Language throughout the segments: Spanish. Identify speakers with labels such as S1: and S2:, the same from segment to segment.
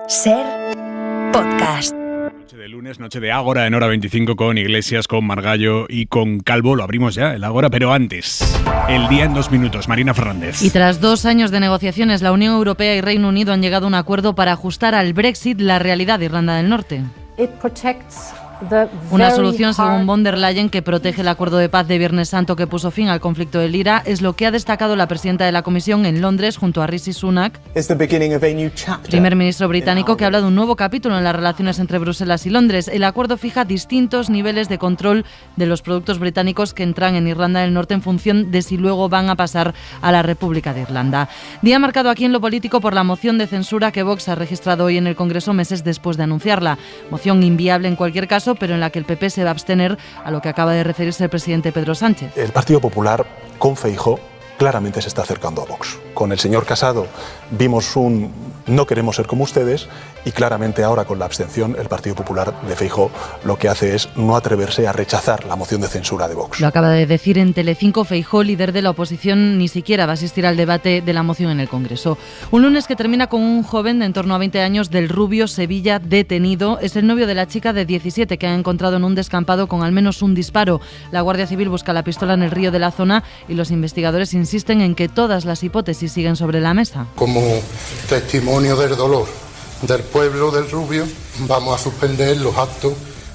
S1: Ser podcast.
S2: Noche de lunes, noche de Ágora en Hora 25 con Iglesias, con Margallo y con Calvo. Lo abrimos ya, el Ágora, pero antes, el día en 2 minutos. Marina Fernández.
S3: Y tras 2 años de negociaciones, la Unión Europea y Reino Unido han llegado a un acuerdo para ajustar al Brexit la realidad de Irlanda del Norte. Una solución, según von der Leyen, que protege el acuerdo de paz de Viernes Santo que puso fin al conflicto del IRA, es lo que ha destacado la presidenta de la Comisión en Londres junto a Rishi Sunak, primer ministro británico, que habla de un nuevo capítulo en las relaciones entre Bruselas y Londres. El acuerdo fija distintos niveles de control de los productos británicos que entran en Irlanda del Norte en función de si luego van a pasar a la República de Irlanda. Día marcado aquí en lo político por la moción de censura que Vox ha registrado hoy en el Congreso meses después de anunciarla. Moción inviable en cualquier caso, pero en la que el PP se va a abstener, a lo que acaba de referirse el presidente Pedro Sánchez.
S4: El Partido Popular, con Feijóo, claramente se está acercando a Vox. Con el señor Casado vimos un no queremos ser como ustedes, y claramente ahora con la abstención el Partido Popular de Feijóo lo que hace es no atreverse a rechazar la moción de censura de Vox.
S3: Lo acaba de decir en Telecinco. Feijóo, líder de la oposición, ni siquiera va a asistir al debate de la moción en el Congreso. Un lunes que termina con un joven de en torno a 20 años del Rubio, Sevilla, detenido. Es el novio de la chica de 17 que han encontrado en un descampado con al menos un disparo. La Guardia Civil busca la pistola en el río de la zona y los investigadores insisten en que todas las hipótesis siguen sobre la mesa.
S5: Como testimonio del dolor del pueblo del Rubio, vamos a suspender los actos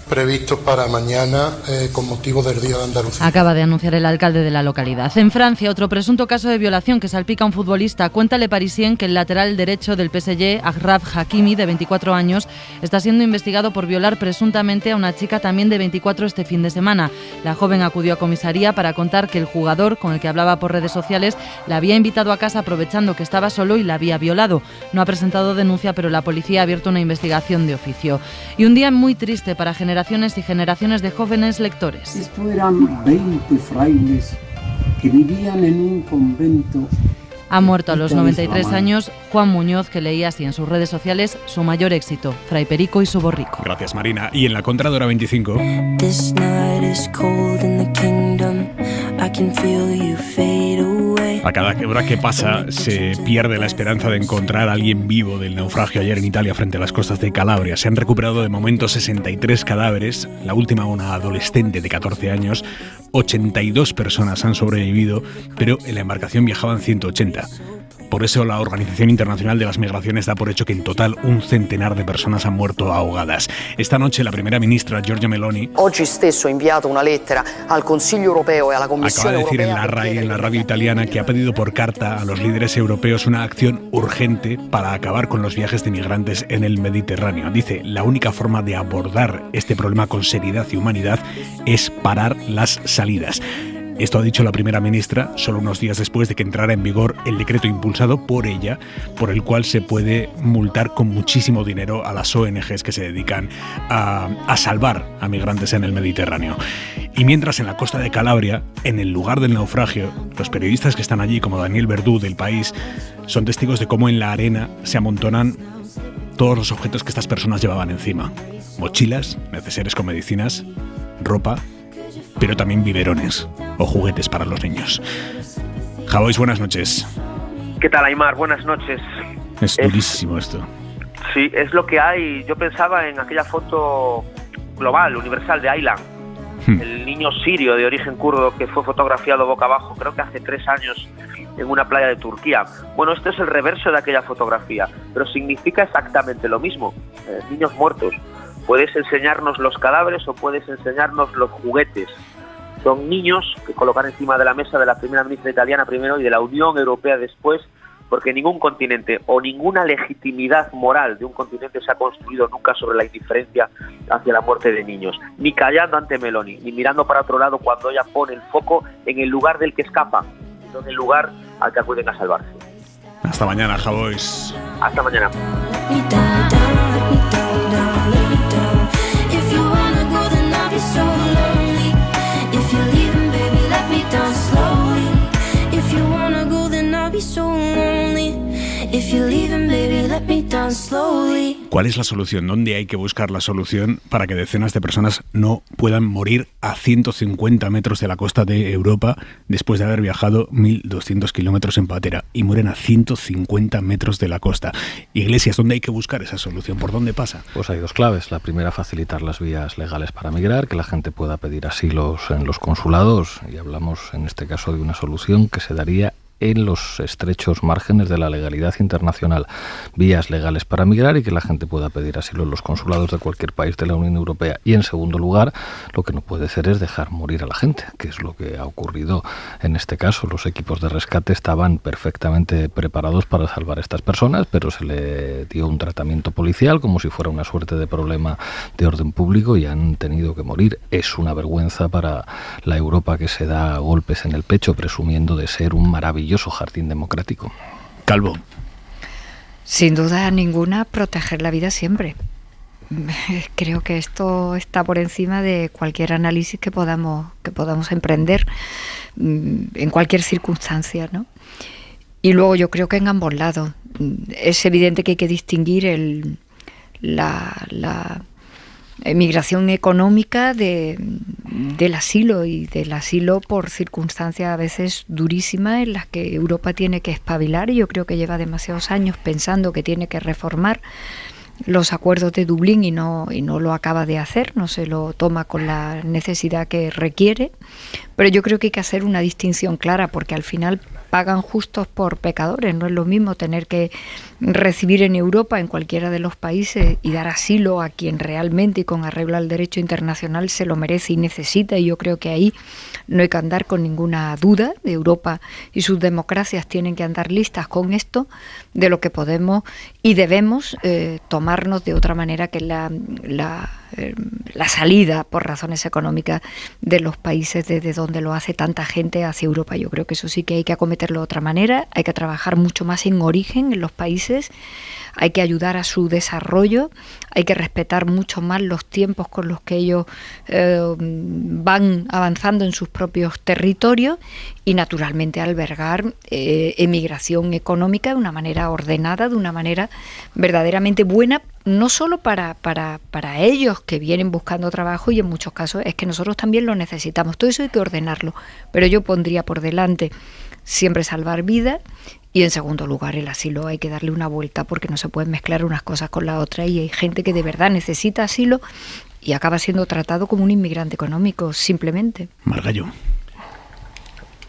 S5: previstos para mañana con motivo del Día de Andalucía.
S3: Acaba de anunciar el alcalde de la localidad. En Francia, otro presunto caso de violación que salpica a un futbolista. Cuenta Le Parisien que el lateral derecho del PSG, Achraf Hakimi, de 24 años, está siendo investigado por violar presuntamente a una chica también de 24 este fin de semana. La joven acudió a comisaría para contar que el jugador, con el que hablaba por redes sociales, la había invitado a casa aprovechando que estaba solo y la había violado. No ha presentado denuncia, pero la policía ha abierto una investigación de oficio. Y un día muy triste para generaciones y generaciones de jóvenes lectores.
S6: Esto eran 20 frailes que vivían en un convento.
S3: Ha muerto a los 93 años Juan Muñoz, que leía así en sus redes sociales su mayor éxito, Fray Perico y su borrico.
S2: Gracias, Marina. Y en la contra de Hora 25... A cada hora que pasa se pierde la esperanza de encontrar a alguien vivo del naufragio ayer en Italia frente a las costas de Calabria. Se han recuperado de momento 63 cadáveres, la última una adolescente de 14 años. 82 personas han sobrevivido, pero en la embarcación viajaban 180. Por eso la Organización Internacional de las Migraciones da por hecho que en total un centenar de personas han muerto ahogadas. Esta noche la primera ministra Giorgia Meloni
S7: oggi stesso ha inviato una lettera al Consiglio Europeo e alla Commissione
S2: Europea. Acaba de decir
S7: Europea
S2: en la RAI, en la radio italiana, que ha pedido por carta a los líderes europeos una acción urgente para acabar con los viajes de migrantes en el Mediterráneo. Dice, la única forma de abordar este problema con seriedad y humanidad es parar las salidas. Esto ha dicho la primera ministra solo unos días después de que entrara en vigor el decreto impulsado por ella, por el cual se puede multar con muchísimo dinero a las ONGs que se dedican a salvar a migrantes en el Mediterráneo. Y mientras en la costa de Calabria, en el lugar del naufragio, los periodistas que están allí, como Daniel Verdú del País, son testigos de cómo en la arena se amontonan todos los objetos que estas personas llevaban encima. Mochilas, neceseres con medicinas, ropa, pero también biberones o juguetes para los niños. Javois, buenas noches.
S8: ¿Qué tal, Aymar? Buenas noches.
S2: Es durísimo esto.
S8: Sí, es lo que hay. Yo pensaba en aquella foto global, universal de Aylan, el niño sirio de origen kurdo que fue fotografiado boca abajo, creo que hace 3 años, en una playa de Turquía. Bueno, este es el reverso de aquella fotografía, pero significa exactamente lo mismo. Niños muertos. Puedes enseñarnos los cadáveres o puedes enseñarnos los juguetes. Son niños que colocan encima de la mesa de la primera ministra italiana primero y de la Unión Europea después, porque ningún continente o ninguna legitimidad moral de un continente se ha construido nunca sobre la indiferencia hacia la muerte de niños, ni callando ante Meloni, ni mirando para otro lado cuando ella pone el foco en el lugar del que escapa, sino en el lugar al que acuden a salvarse.
S2: Hasta mañana, Javois.
S8: Hasta mañana.
S9: So lonely. If you're leaving, baby, let me down.
S2: ¿Cuál es la solución? ¿Dónde hay que buscar la solución para que decenas de personas no puedan morir a 150 metros de la costa de Europa después de haber viajado 1.200 kilómetros en patera y mueren a 150 metros de la costa? Iglesias, ¿dónde hay que buscar esa solución? ¿Por dónde pasa?
S9: Pues hay dos claves. La primera, facilitar las vías legales para migrar, que la gente pueda pedir asilos en los consulados, y hablamos en este caso de una solución que se daría en los estrechos márgenes de la legalidad internacional, vías legales para migrar y que la gente pueda pedir asilo en los consulados de cualquier país de la Unión Europea. Y en segundo lugar, lo que no puede ser es dejar morir a la gente, que es lo que ha ocurrido en este caso. Los equipos de rescate estaban perfectamente preparados para salvar a estas personas, pero se le dio un tratamiento policial como si fuera una suerte de problema de orden público y han tenido que morir. Es una vergüenza para la Europa que se da golpes en el pecho presumiendo de ser un maravilloso jardín democrático.
S2: Calvo.
S10: Sin duda ninguna, proteger la vida siempre. Creo que esto está por encima de cualquier análisis que podamos emprender en cualquier circunstancia, ¿no? Y luego yo creo que en ambos lados. Es evidente que hay que distinguir la emigración económica del asilo y del asilo por circunstancias a veces durísimas en las que Europa tiene que espabilar, y yo creo que lleva demasiados años pensando que tiene que reformar los acuerdos de Dublín y no lo acaba de hacer, no se lo toma con la necesidad que requiere. Pero yo creo que hay que hacer una distinción clara, porque al final pagan justos por pecadores. No es lo mismo tener que recibir en Europa, en cualquiera de los países, y dar asilo a quien realmente y con arreglo al derecho internacional se lo merece y necesita. Y yo creo que ahí no hay que andar con ninguna duda. Europa y sus democracias tienen que andar listas con esto, de lo que podemos y debemos tomarnos de otra manera que la salida por razones económicas de los países desde donde lo hace tanta gente hacia Europa. Yo creo que eso sí que hay que acometerlo de otra manera, hay que trabajar mucho más en origen en los países, hay que ayudar a su desarrollo, hay que respetar mucho más los tiempos con los que ellos van avanzando en sus propios territorios y naturalmente albergar emigración económica de una manera ordenada, de una manera verdaderamente buena, no solo para ellos que vienen buscando trabajo, y en muchos casos es que nosotros también lo necesitamos. Todo eso hay que ordenarlo, pero yo pondría por delante siempre salvar vidas, y en segundo lugar el asilo hay que darle una vuelta, porque no se pueden mezclar unas cosas con la otra, y hay gente que de verdad necesita asilo y acaba siendo tratado como un inmigrante económico simplemente.
S2: Margallo.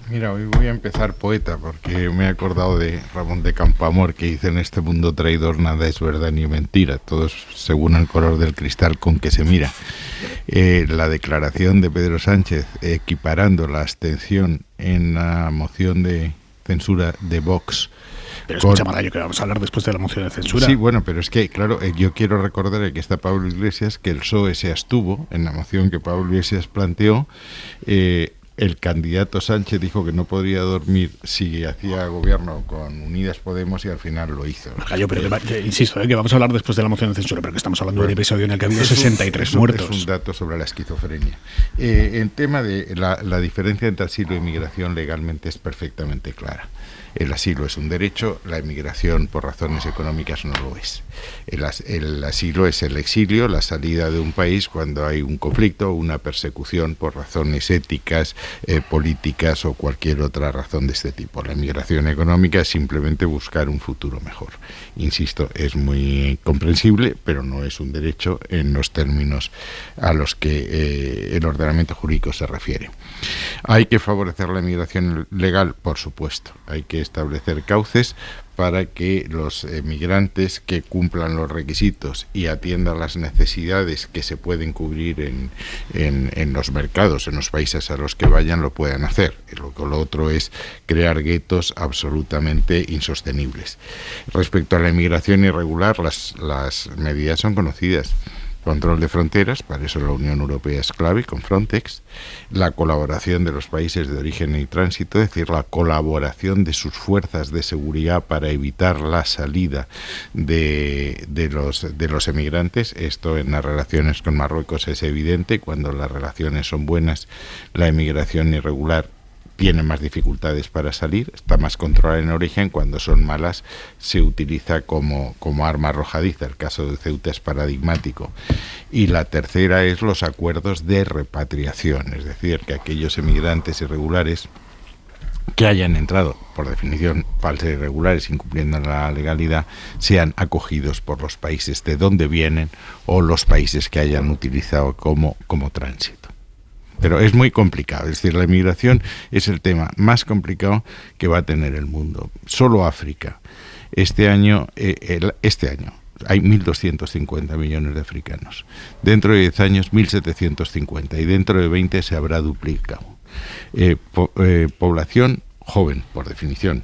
S11: Mira, hoy voy a empezar poeta porque me he acordado de Ramón de Campoamor, que dice: en este mundo traidor nada es verdad ni mentira, todo es según el color del cristal con que se mira. La declaración de Pedro Sánchez equiparando la abstención en la moción de censura de Vox.
S2: Pero escucha, Margallo, que vamos a hablar después de la moción de censura.
S11: Sí, bueno, pero es que, claro, yo quiero recordar que está Pablo Iglesias, que el PSOE se abstuvo en la moción que Pablo Iglesias planteó. El candidato Sánchez dijo que no podría dormir si hacía gobierno con Unidas Podemos, y al final lo hizo.
S2: Margallo, pero insisto, que vamos a hablar después de la moción de censura, pero que estamos hablando de un episodio en el que ha habido 63 muertos.
S11: Es un dato sobre la esquizofrenia. En tema de la diferencia entre asilo e inmigración legalmente es perfectamente clara. El asilo es un derecho, la inmigración por razones económicas no lo es. El asilo es el exilio, la salida de un país cuando hay un conflicto, una persecución por razones éticas, políticas o cualquier otra razón de este tipo. La inmigración económica es simplemente buscar un futuro mejor. Insisto, es muy comprensible, pero no es un derecho en los términos a los que el ordenamiento jurídico se refiere. ¿Hay que favorecer la inmigración legal? Por supuesto. Hay que establecer cauces para que los migrantes que cumplan los requisitos y atiendan las necesidades que se pueden cubrir en los mercados, en los países a los que vayan, lo puedan hacer. Lo otro es crear guetos absolutamente insostenibles. Respecto a la inmigración irregular, las medidas son conocidas. Control de fronteras, para eso la Unión Europea es clave, con Frontex, la colaboración de los países de origen y tránsito, es decir, la colaboración de sus fuerzas de seguridad para evitar la salida de los emigrantes. Esto en las relaciones con Marruecos es evidente. Cuando las relaciones son buenas, la emigración irregular tiene más dificultades para salir, está más controlada en origen. Cuando son malas se utiliza como arma arrojadiza. El caso de Ceuta es paradigmático. Y la tercera es los acuerdos de repatriación, es decir, que aquellos emigrantes irregulares que hayan entrado, por definición, falsos e irregulares, incumpliendo la legalidad, sean acogidos por los países de donde vienen o los países que hayan utilizado como tránsito. Pero es muy complicado, es decir, la inmigración es el tema más complicado que va a tener el mundo. Solo África. Este año hay 1.250 millones de africanos. Dentro de 10 años, 1.750. Y dentro de 20 se habrá duplicado. Población joven, por definición.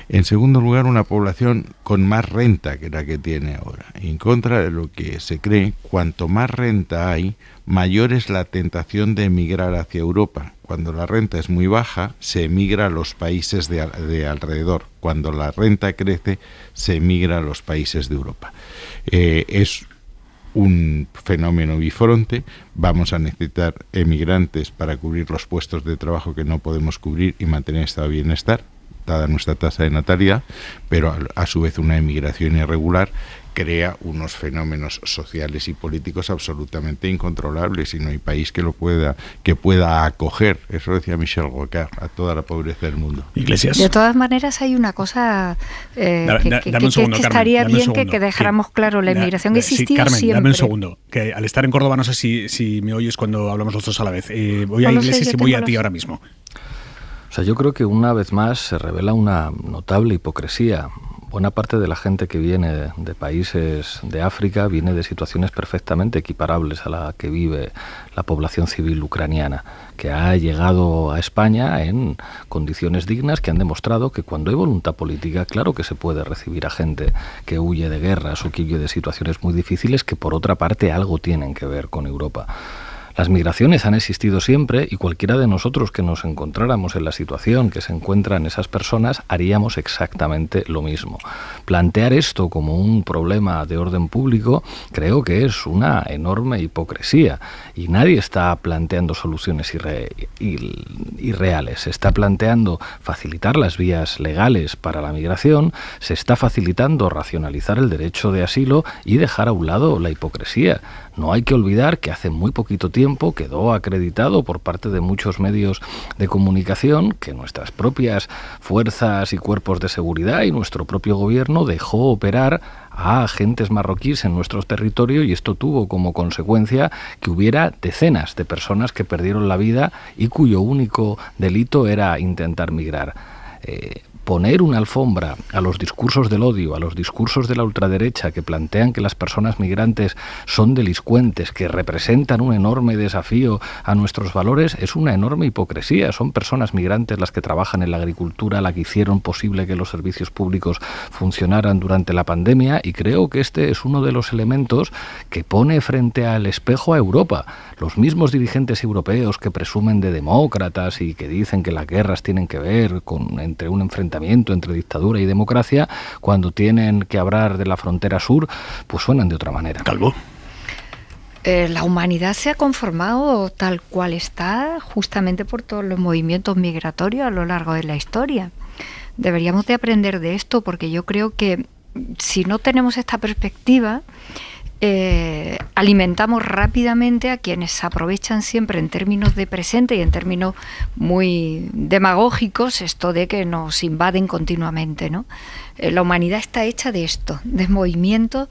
S11: En segundo lugar, una población con más renta que la que tiene ahora. Y en contra de lo que se cree, cuanto más renta hay, mayor es la tentación de emigrar hacia Europa. Cuando la renta es muy baja, se emigra a los países de alrededor. Cuando la renta crece, se emigra a los países de Europa. Es un fenómeno bifronte. Vamos a necesitar emigrantes para cubrir los puestos de trabajo que no podemos cubrir y mantener estado de bienestar, dada nuestra tasa de natalidad, pero a su vez una emigración irregular crea unos fenómenos sociales y políticos absolutamente incontrolables, y no hay país que pueda acoger, eso decía Michel Rocard, a toda la pobreza del mundo.
S2: Iglesias.
S10: De todas maneras, hay una cosa que estaría bien que dejáramos claro, la inmigración existía
S2: Carmen,
S10: siempre.
S2: Dame un segundo, que al estar en Córdoba no sé si me oyes cuando hablamos los dos a la vez. Voy a Iglesias y voy a ti ahora mismo.
S9: O sea, yo creo que una vez más se revela una notable hipocresía. Buena parte de la gente que viene de países de África viene de situaciones perfectamente equiparables a la que vive la población civil ucraniana, que ha llegado a España en condiciones dignas, que han demostrado que cuando hay voluntad política, claro que se puede recibir a gente que huye de guerras o que huye de situaciones muy difíciles, que por otra parte algo tienen que ver con Europa. Las migraciones han existido siempre y cualquiera de nosotros que nos encontráramos en la situación que se encuentran esas personas haríamos exactamente lo mismo. Plantear esto como un problema de orden público creo que es una enorme hipocresía y nadie está planteando soluciones irreales. Se está planteando facilitar las vías legales para la migración, se está facilitando racionalizar el derecho de asilo y dejar a un lado la hipocresía. No hay que olvidar que hace muy poquito tiempo quedó acreditado por parte de muchos medios de comunicación que nuestras propias fuerzas y cuerpos de seguridad y nuestro propio gobierno dejó operar a agentes marroquíes en nuestro territorio, y esto tuvo como consecuencia que hubiera decenas de personas que perdieron la vida y cuyo único delito era intentar migrar. Poner una alfombra a los discursos del odio, a los discursos de la ultraderecha que plantean que las personas migrantes son delincuentes, que representan un enorme desafío a nuestros valores, es una enorme hipocresía. Son personas migrantes las que trabajan en la agricultura, las que hicieron posible que los servicios públicos funcionaran durante la pandemia, y creo que este es uno de los elementos que pone frente al espejo a Europa. Los mismos dirigentes europeos que presumen de demócratas y que dicen que las guerras tienen que ver entre un enfrentamiento entre dictadura y democracia, cuando tienen que hablar de la frontera sur, pues suenan de otra manera.
S2: Calvo.
S10: La humanidad se ha conformado tal cual está justamente por todos los movimientos migratorios a lo largo de la historia. Deberíamos de aprender de esto, porque yo creo que si no tenemos esta perspectiva, alimentamos rápidamente a quienes se aprovechan siempre en términos de presente y en términos muy demagógicos esto de que nos invaden continuamente, ¿no? La humanidad está hecha de esto, de movimientos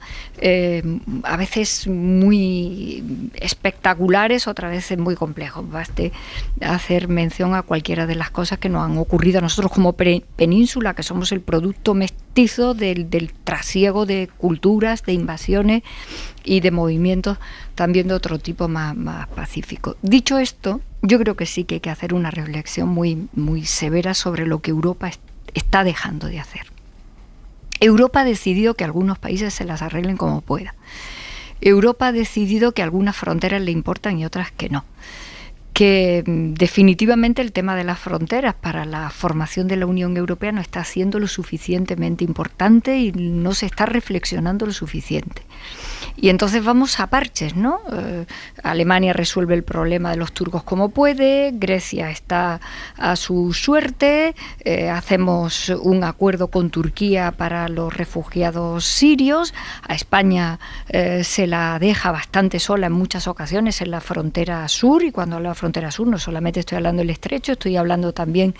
S10: a veces muy espectaculares, otras veces muy complejos. Baste hacer mención a cualquiera de las cosas que nos han ocurrido a nosotros como península, que somos el producto mestizo del trasiego de culturas, de invasiones y de movimientos también de otro tipo más pacífico. Dicho esto, yo creo que sí que hay que hacer una reflexión muy, muy severa sobre lo que Europa está dejando de hacer. Europa ha decidido que algunos países se las arreglen como pueda. Europa ha decidido que algunas fronteras le importan y otras que no. Que definitivamente el tema de las fronteras para la formación de la Unión Europea no está siendo lo suficientemente importante y no se está reflexionando lo suficiente. Y entonces vamos a parches, ¿no? Alemania resuelve el problema de los turcos como puede, Grecia está a su suerte, hacemos un acuerdo con Turquía para los refugiados sirios, a España se la deja bastante sola en muchas ocasiones en la frontera sur, y cuando hablo de la frontera sur no solamente estoy hablando del estrecho, estoy hablando también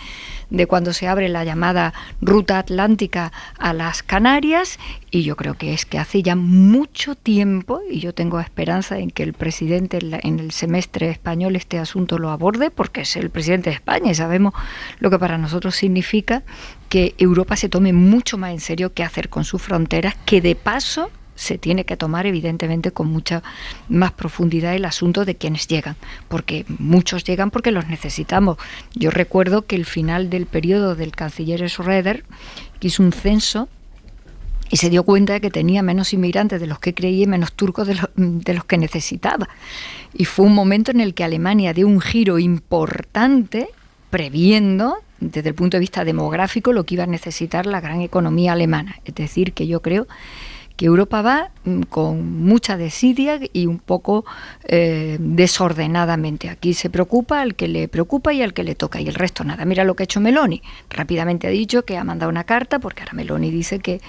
S10: de cuando se abre la llamada ruta atlántica a las Canarias, y yo creo que es que hace ya mucho tiempo, y yo tengo esperanza en que el presidente en el semestre español este asunto lo aborde, porque es el presidente de España y sabemos lo que para nosotros significa que Europa se tome mucho más en serio qué hacer con sus fronteras, que de paso se tiene que tomar evidentemente con mucha más profundidad el asunto de quienes llegan, porque muchos llegan porque los necesitamos. Yo recuerdo que el final del periodo del canciller Schröder hizo un censo y se dio cuenta de que tenía menos inmigrantes de los que creía y menos turcos de los que necesitaba. Y fue un momento en el que Alemania dio un giro importante previendo desde el punto de vista demográfico lo que iba a necesitar la gran economía alemana. Es decir, que yo creo que Europa va con mucha desidia y un poco desordenadamente. Aquí se preocupa al que le preocupa y al que le toca, y el resto nada. Mira lo que ha hecho Meloni. Rápidamente ha dicho que ha mandado una carta, porque ahora Meloni dice que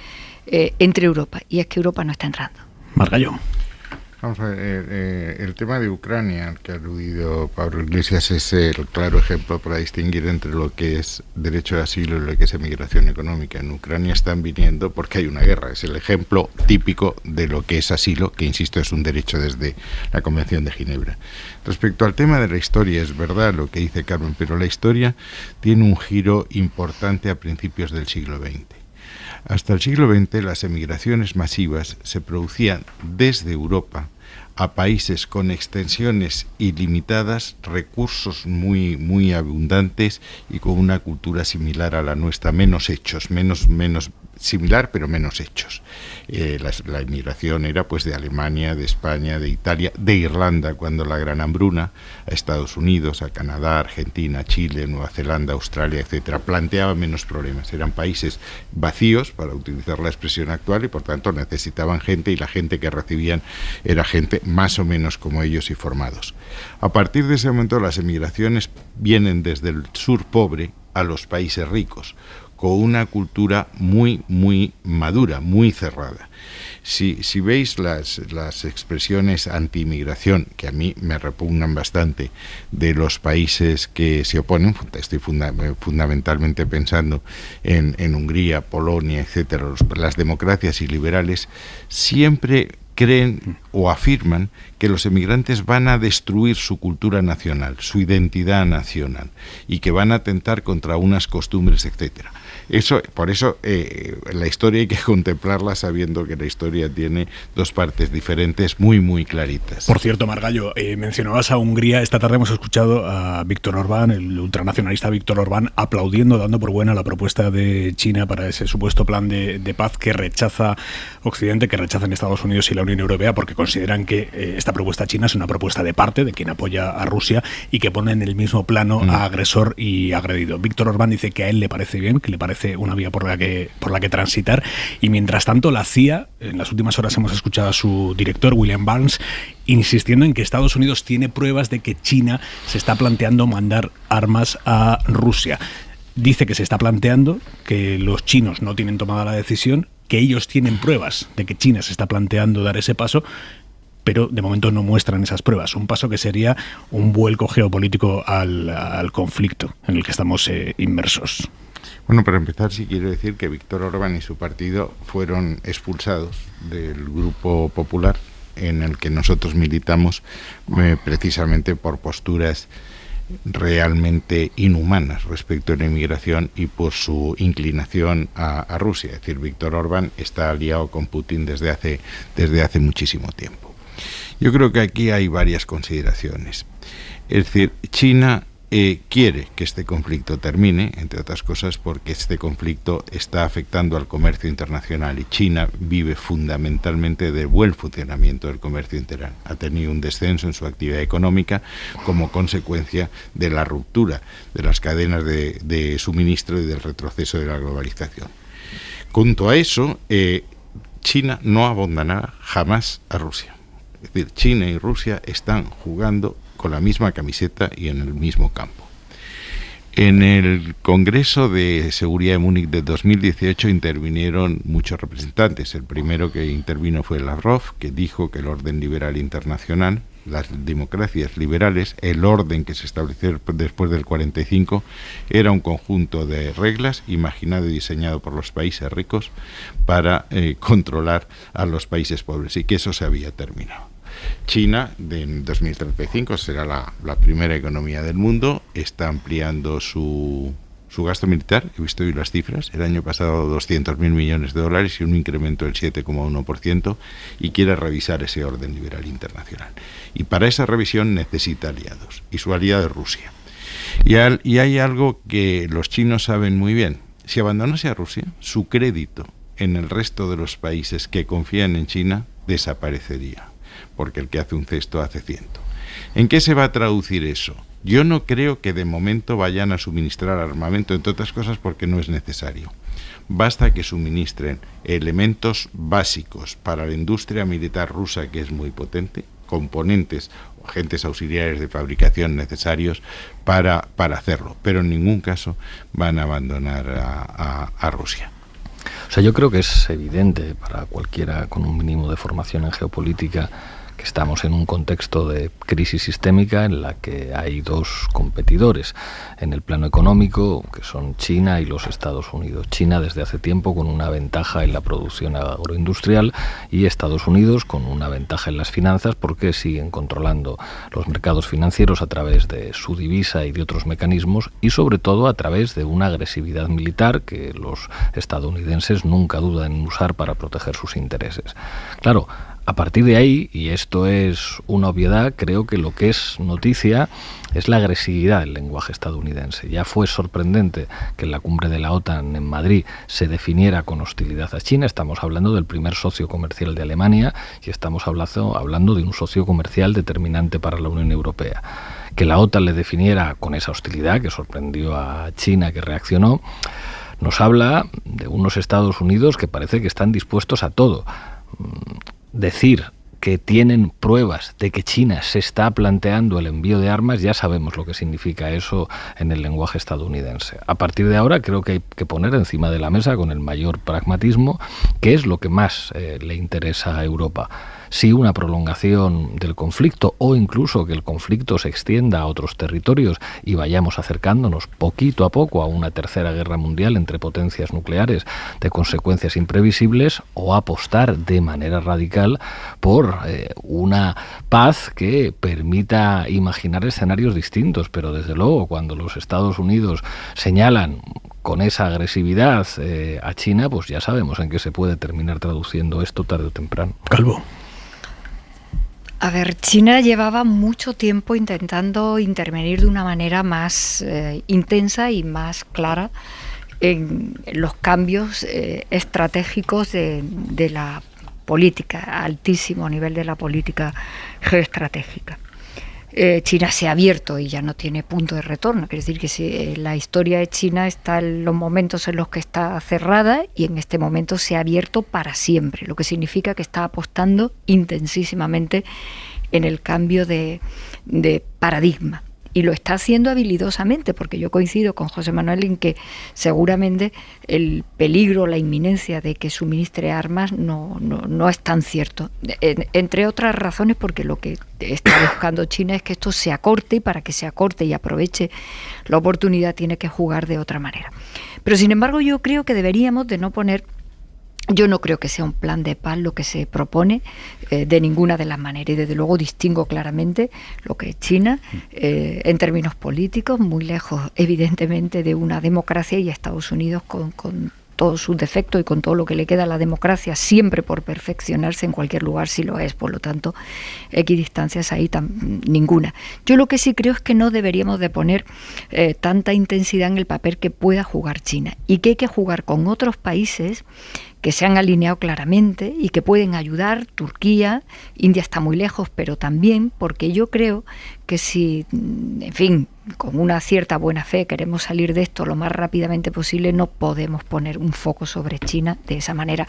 S10: entre Europa, y es que Europa no está entrando.
S2: Margallo.
S11: Vamos a ver, el tema de Ucrania, al que ha aludido Pablo Iglesias, es el claro ejemplo para distinguir entre lo que es derecho de asilo y lo que es emigración económica. En Ucrania están viniendo porque hay una guerra. Es el ejemplo típico de lo que es asilo, que insisto es un derecho desde la Convención de Ginebra. Respecto al tema de la historia, es verdad lo que dice Carmen, pero la historia tiene un giro importante a principios del siglo XX. Hasta el siglo XX las emigraciones masivas se producían desde Europa a países con extensiones ilimitadas, recursos muy abundantes y con una cultura similar a la nuestra, menos hechos, menos similar pero menos hechos. La inmigración era pues de Alemania, de España, de Italia, de Irlanda cuando la gran hambruna, a Estados Unidos, a Canadá, Argentina, Chile, Nueva Zelanda, Australia, etcétera, planteaba menos problemas. Eran países vacíos, para utilizar la expresión actual, y por tanto necesitaban gente, y la gente que recibían era gente más o menos como ellos y formados. A partir de ese momento las emigraciones vienen desde el sur pobre a los países ricos, con una cultura muy madura, muy cerrada. Si veis las expresiones anti-inmigración, que a mí me repugnan bastante, de los países que se oponen, estoy fundamentalmente pensando en Hungría, Polonia, etcétera, las democracias y liberales, siempre creen o afirman que los emigrantes van a destruir su cultura nacional, su identidad nacional, y que van a atentar contra unas costumbres, etcétera. Por eso la historia hay que contemplarla sabiendo que la historia tiene dos partes diferentes muy claritas.
S2: Por cierto, Margallo, mencionabas a Hungría. Esta tarde hemos escuchado a Víctor Orbán, el ultranacionalista Víctor Orbán, aplaudiendo, dando por buena la propuesta de China para ese supuesto plan de paz que rechaza Occidente, que rechazan Estados Unidos y la Unión Europea, porque consideran que esta propuesta china es una propuesta de parte de quien apoya a Rusia y que pone en el mismo plano a agresor y agredido. Víctor Orbán dice que a él le parece bien, que le parece una vía por la que transitar, y mientras tanto la CIA, en las últimas horas hemos escuchado a su director, William Burns, insistiendo en que Estados Unidos tiene pruebas de que China se está planteando mandar armas a Rusia. Dice que se está planteando, que los chinos no tienen tomada la decisión, que ellos tienen pruebas de que China se está planteando dar ese paso, pero de momento no muestran esas pruebas. Un paso que sería un vuelco geopolítico al conflicto en el que estamos inmersos.
S11: Bueno, para empezar, sí quiero decir que Víctor Orbán y su partido fueron expulsados del Grupo Popular, en el que nosotros militamos, precisamente por posturas realmente inhumanas respecto a la inmigración y por su inclinación a Rusia. Es decir, Víctor Orbán está aliado con Putin desde hace muchísimo tiempo. Yo creo que aquí hay varias consideraciones. Es decir, China quiere que este conflicto termine, entre otras cosas porque este conflicto está afectando al comercio internacional, y China vive fundamentalmente del buen funcionamiento del comercio internacional. Ha tenido un descenso en su actividad económica como consecuencia de la ruptura de las cadenas de suministro y del retroceso de la globalización. Junto a eso, China no abandonará jamás a Rusia. Es decir, China y Rusia están jugando con la misma camiseta y en el mismo campo. En el Congreso de Seguridad de Múnich de 2018 intervinieron muchos representantes. El primero que intervino fue Lavrov, que dijo que el orden liberal internacional, las democracias liberales, el orden que se estableció después del 45, era un conjunto de reglas imaginado y diseñado por los países ricos para controlar a los países pobres, y que eso se había terminado. China, en 2035, será la primera economía del mundo, está ampliando su gasto militar. He visto hoy las cifras, el año pasado 200.000 millones de dólares y un incremento del 7,1%, y quiere revisar ese orden liberal internacional. Y para esa revisión necesita aliados, y su aliado es Rusia. Y hay algo que los chinos saben muy bien: si abandonase a Rusia, su crédito en el resto de los países que confían en China desaparecería, porque el que hace un cesto hace ciento. ¿En qué se va a traducir eso? Yo no creo que de momento vayan a suministrar armamento, entre otras cosas porque no es necesario. Basta que suministren elementos básicos para la industria militar rusa, que es muy potente, componentes o agentes auxiliares de fabricación necesarios para hacerlo, pero en ningún caso van a abandonar a Rusia.
S9: O sea, yo creo que es evidente para cualquiera con un mínimo de formación en geopolítica que estamos en un contexto de crisis sistémica en la que hay dos competidores en el plano económico, que son China y los Estados Unidos. China desde hace tiempo con una ventaja en la producción agroindustrial, y Estados Unidos con una ventaja en las finanzas, porque siguen controlando los mercados financieros a través de su divisa y de otros mecanismos, y sobre todo a través de una agresividad militar que los estadounidenses nunca dudan en usar para proteger sus intereses. Claro, a partir de ahí, y esto es una obviedad, creo que lo que es noticia es la agresividad del lenguaje estadounidense. Ya fue sorprendente que en la cumbre de la OTAN en Madrid se definiera con hostilidad a China. Estamos hablando del primer socio comercial de Alemania y estamos hablando de un socio comercial determinante para la Unión Europea. Que la OTAN le definiera con esa hostilidad, que sorprendió a China, que reaccionó, nos habla de unos Estados Unidos que parece que están dispuestos a todo. Decir que tienen pruebas de que China se está planteando el envío de armas, ya sabemos lo que significa eso en el lenguaje estadounidense. A partir de ahora creo que hay que poner encima de la mesa con el mayor pragmatismo qué es lo que más le interesa a Europa. Si una prolongación del conflicto, o incluso que el conflicto se extienda a otros territorios y vayamos acercándonos poquito a poco a una tercera guerra mundial entre potencias nucleares de consecuencias imprevisibles, o apostar de manera radical por una paz que permita imaginar escenarios distintos. Pero desde luego, cuando los Estados Unidos señalan con esa agresividad a China, pues ya sabemos en qué se puede terminar traduciendo esto tarde o temprano.
S2: Calvo.
S10: A ver, China llevaba mucho tiempo intentando intervenir de una manera más intensa y más clara en los cambios estratégicos de la política, altísimo nivel de la política geoestratégica. China se ha abierto y ya no tiene punto de retorno. Quiere decir que si la historia de China está en los momentos en los que está cerrada, y en este momento se ha abierto para siempre, lo que significa que está apostando intensísimamente en el cambio de paradigma. Y lo está haciendo habilidosamente, porque yo coincido con José Manuel en que seguramente el peligro, la inminencia de que suministre armas no es tan cierto. Entre otras razones, porque lo que está buscando China es que esto se acorte, y para que se acorte y aproveche la oportunidad tiene que jugar de otra manera. Pero sin embargo yo creo que deberíamos de no poner... Yo no creo que sea un plan de paz lo que se propone de ninguna de las maneras, y desde luego distingo claramente lo que es China en términos políticos, muy lejos evidentemente de una democracia, y Estados Unidos con todos sus defectos y con todo lo que le queda a la democracia, siempre por perfeccionarse en cualquier lugar si lo es. Por lo tanto, equidistancias ahí ninguna. Yo lo que sí creo es que no deberíamos de poner tanta intensidad en el papel que pueda jugar China, y que hay que jugar con otros países que se han alineado claramente y que pueden ayudar. Turquía, India está muy lejos, pero también porque yo creo que si, en fin, con una cierta buena fe queremos salir de esto lo más rápidamente posible, no podemos poner un foco sobre China de esa manera,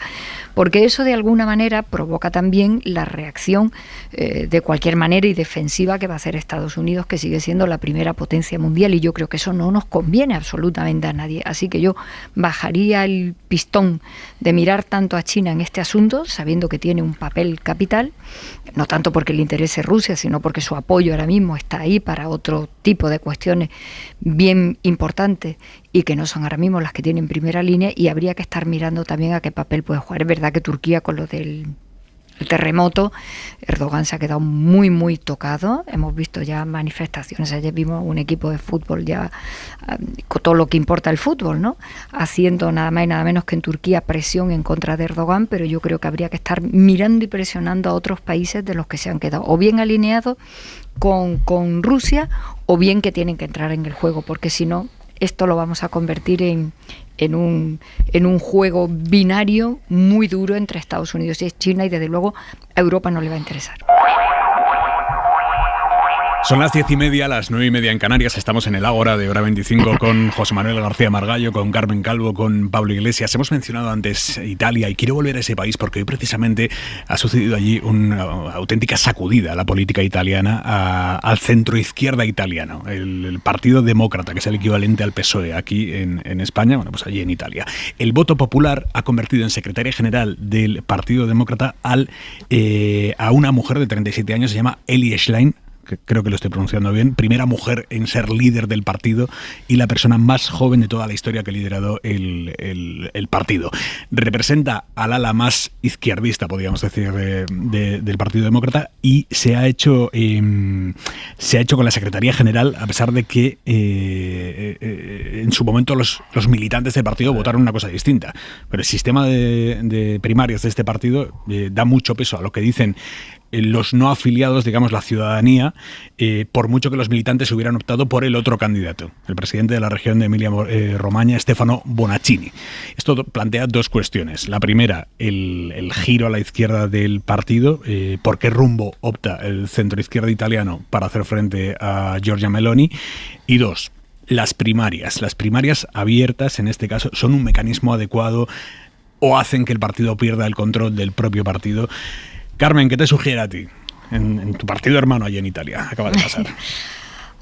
S10: porque eso de alguna manera provoca también la reacción de cualquier manera y defensiva que va a hacer Estados Unidos, que sigue siendo la primera potencia mundial, y yo creo que eso no nos conviene absolutamente a nadie. Así que yo bajaría el pistón de mirar tanto a China en este asunto, sabiendo que tiene un papel capital, no tanto porque le interese Rusia, sino porque su apoyo ahora mismo está ahí para otro tipo de cuestiones bien importantes y que no son ahora mismo las que tienen primera línea, y habría que estar mirando también a qué papel puede jugar. Es verdad que Turquía, con lo del terremoto, Erdogan se ha quedado muy muy tocado. Hemos visto ya manifestaciones, ayer vimos un equipo de fútbol ya con todo lo que importa el fútbol, ¿no?, haciendo nada más y nada menos que en Turquía presión en contra de Erdogan, pero yo creo que habría que estar mirando y presionando a otros países de los que se han quedado o bien alineados con Rusia o bien que tienen que entrar en el juego, porque si no, esto lo vamos a convertir en un juego binario muy duro entre Estados Unidos y China, y desde luego a Europa no le va a interesar.
S2: Son las 10:30, las 9:30 en Canarias. Estamos en el Ágora de Hora 25 con José Manuel García Margallo, con Carmen Calvo, con Pablo Iglesias. Hemos mencionado antes Italia y quiero volver a ese país porque hoy precisamente ha sucedido allí una auténtica sacudida a la política italiana, al centro-izquierda italiano, el Partido Demócrata, que es el equivalente al PSOE aquí en España, bueno, pues allí en Italia. El voto popular ha convertido en secretaria general del Partido Demócrata a una mujer de 37 años, se llama Elly Schlein, que creo que lo estoy pronunciando bien, primera mujer en ser líder del partido y la persona más joven de toda la historia que ha liderado el partido. Representa al ala más izquierdista, podríamos decir, del Partido Demócrata, y se ha hecho con la Secretaría General, a pesar de que en su momento los militantes del partido votaron una cosa distinta. Pero el sistema de primarias de este partido da mucho peso a lo que dicen los no afiliados, digamos la ciudadanía, por mucho que los militantes hubieran optado por el otro candidato, el presidente de la región de Emilia-Romagna, Stefano Bonaccini. Esto plantea dos cuestiones. La primera, el giro a la izquierda del partido, por qué rumbo opta el centro-izquierda italiano para hacer frente a Giorgia Meloni, y dos, las primarias. Las primarias abiertas, en este caso, son un mecanismo adecuado o hacen que el partido pierda el control del propio partido. Carmen, ¿qué te sugiere a ti en tu partido hermano allí en Italia? Acaba de pasar.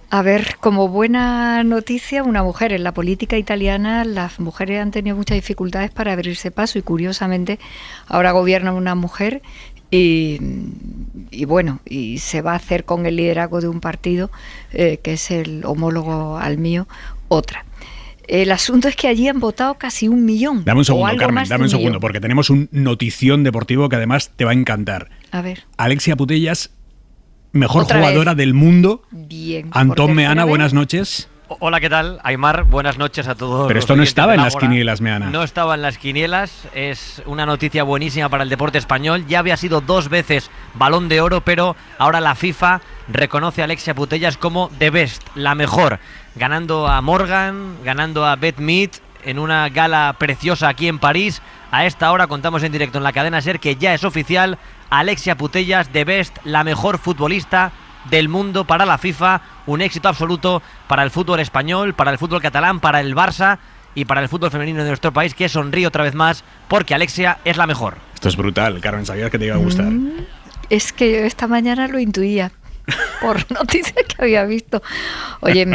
S10: A ver, como buena noticia, una mujer en la política italiana. Las mujeres han tenido muchas dificultades para abrirse paso y curiosamente ahora gobierna una mujer y bueno, y se va a hacer con el liderazgo de un partido que es el homólogo al mío, otra. El asunto es que allí han votado casi 1 millón.
S2: Dame un segundo, Carmen, dame un segundo, porque tenemos un notición deportivo que además te va a encantar.
S10: A ver.
S2: Alexia Putellas, mejor jugadora del mundo.
S10: Bien.
S2: Antón Meana, buenas noches.
S12: Hola, ¿qué tal? Aymar, buenas noches a todos.
S2: Pero esto no estaba en las quinielas, Meana.
S12: No estaba en las quinielas, es una noticia buenísima para el deporte español. Ya había sido 2 veces Balón de Oro, pero ahora la FIFA reconoce a Alexia Putellas como the best, la mejor. Ganando a Morgan, ganando a Beth Mead en una gala preciosa aquí en París. A esta hora contamos en directo en la cadena SER que ya es oficial. Alexia Putellas, the best, la mejor futbolista del mundo para la FIFA. Un éxito absoluto para el fútbol español, para el fútbol catalán, para el Barça y para el fútbol femenino de nuestro país, que sonríe otra vez más porque Alexia es la mejor.
S2: Esto es brutal, Carmen, sabías que te iba a gustar.
S10: Es que yo esta mañana lo intuía por noticias que había visto. Oye,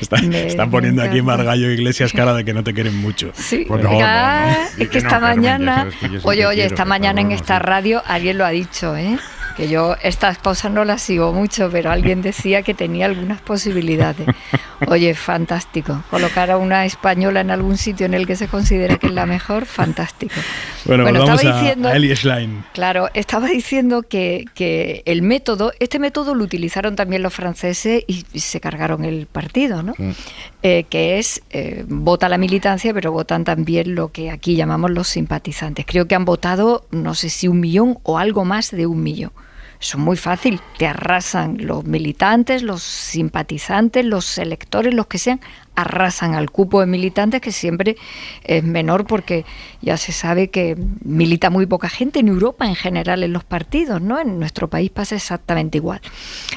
S2: están poniendo aquí Margallo Iglesias cara de que no te quieren mucho.
S10: Sí,
S2: pues
S10: es que esta mañana, oye, esta mañana en esta radio alguien lo ha dicho, que yo estas cosas no las sigo mucho, pero alguien decía que tenía algunas posibilidades. Oye, fantástico. Colocar a una española en algún sitio en el que se considera que es la mejor, fantástico.
S2: Bueno, estaba diciendo, a Elly Schlein.
S10: Claro, estaba diciendo que este método lo utilizaron también los franceses y se cargaron el partido, ¿no? Que es, vota la militancia, pero votan también lo que aquí llamamos los simpatizantes. Creo que han votado, no sé si 1 millón o algo más de 1 millón. Eso es muy fácil, te arrasan los militantes, los simpatizantes, los electores, los que sean, arrasan al cupo de militantes, que siempre es menor porque ya se sabe que milita muy poca gente en Europa en general en los partidos, ¿no? En nuestro país pasa exactamente igual.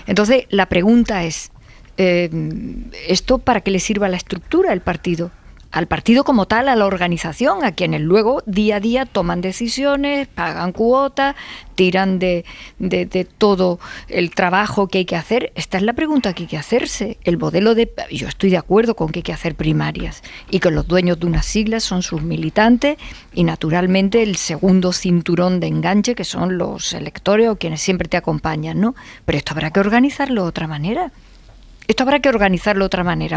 S10: Entonces, la pregunta es, ¿esto para qué le sirve a la estructura del partido? Al partido como tal, a la organización, a quienes luego día a día toman decisiones, pagan cuotas, tiran de todo el trabajo que hay que hacer. Esta es la pregunta que hay que hacerse. Yo estoy de acuerdo con que hay que hacer primarias y que los dueños de unas siglas son sus militantes y naturalmente el segundo cinturón de enganche, que son los electores o quienes siempre te acompañan, ¿no? Pero esto habrá que organizarlo de otra manera.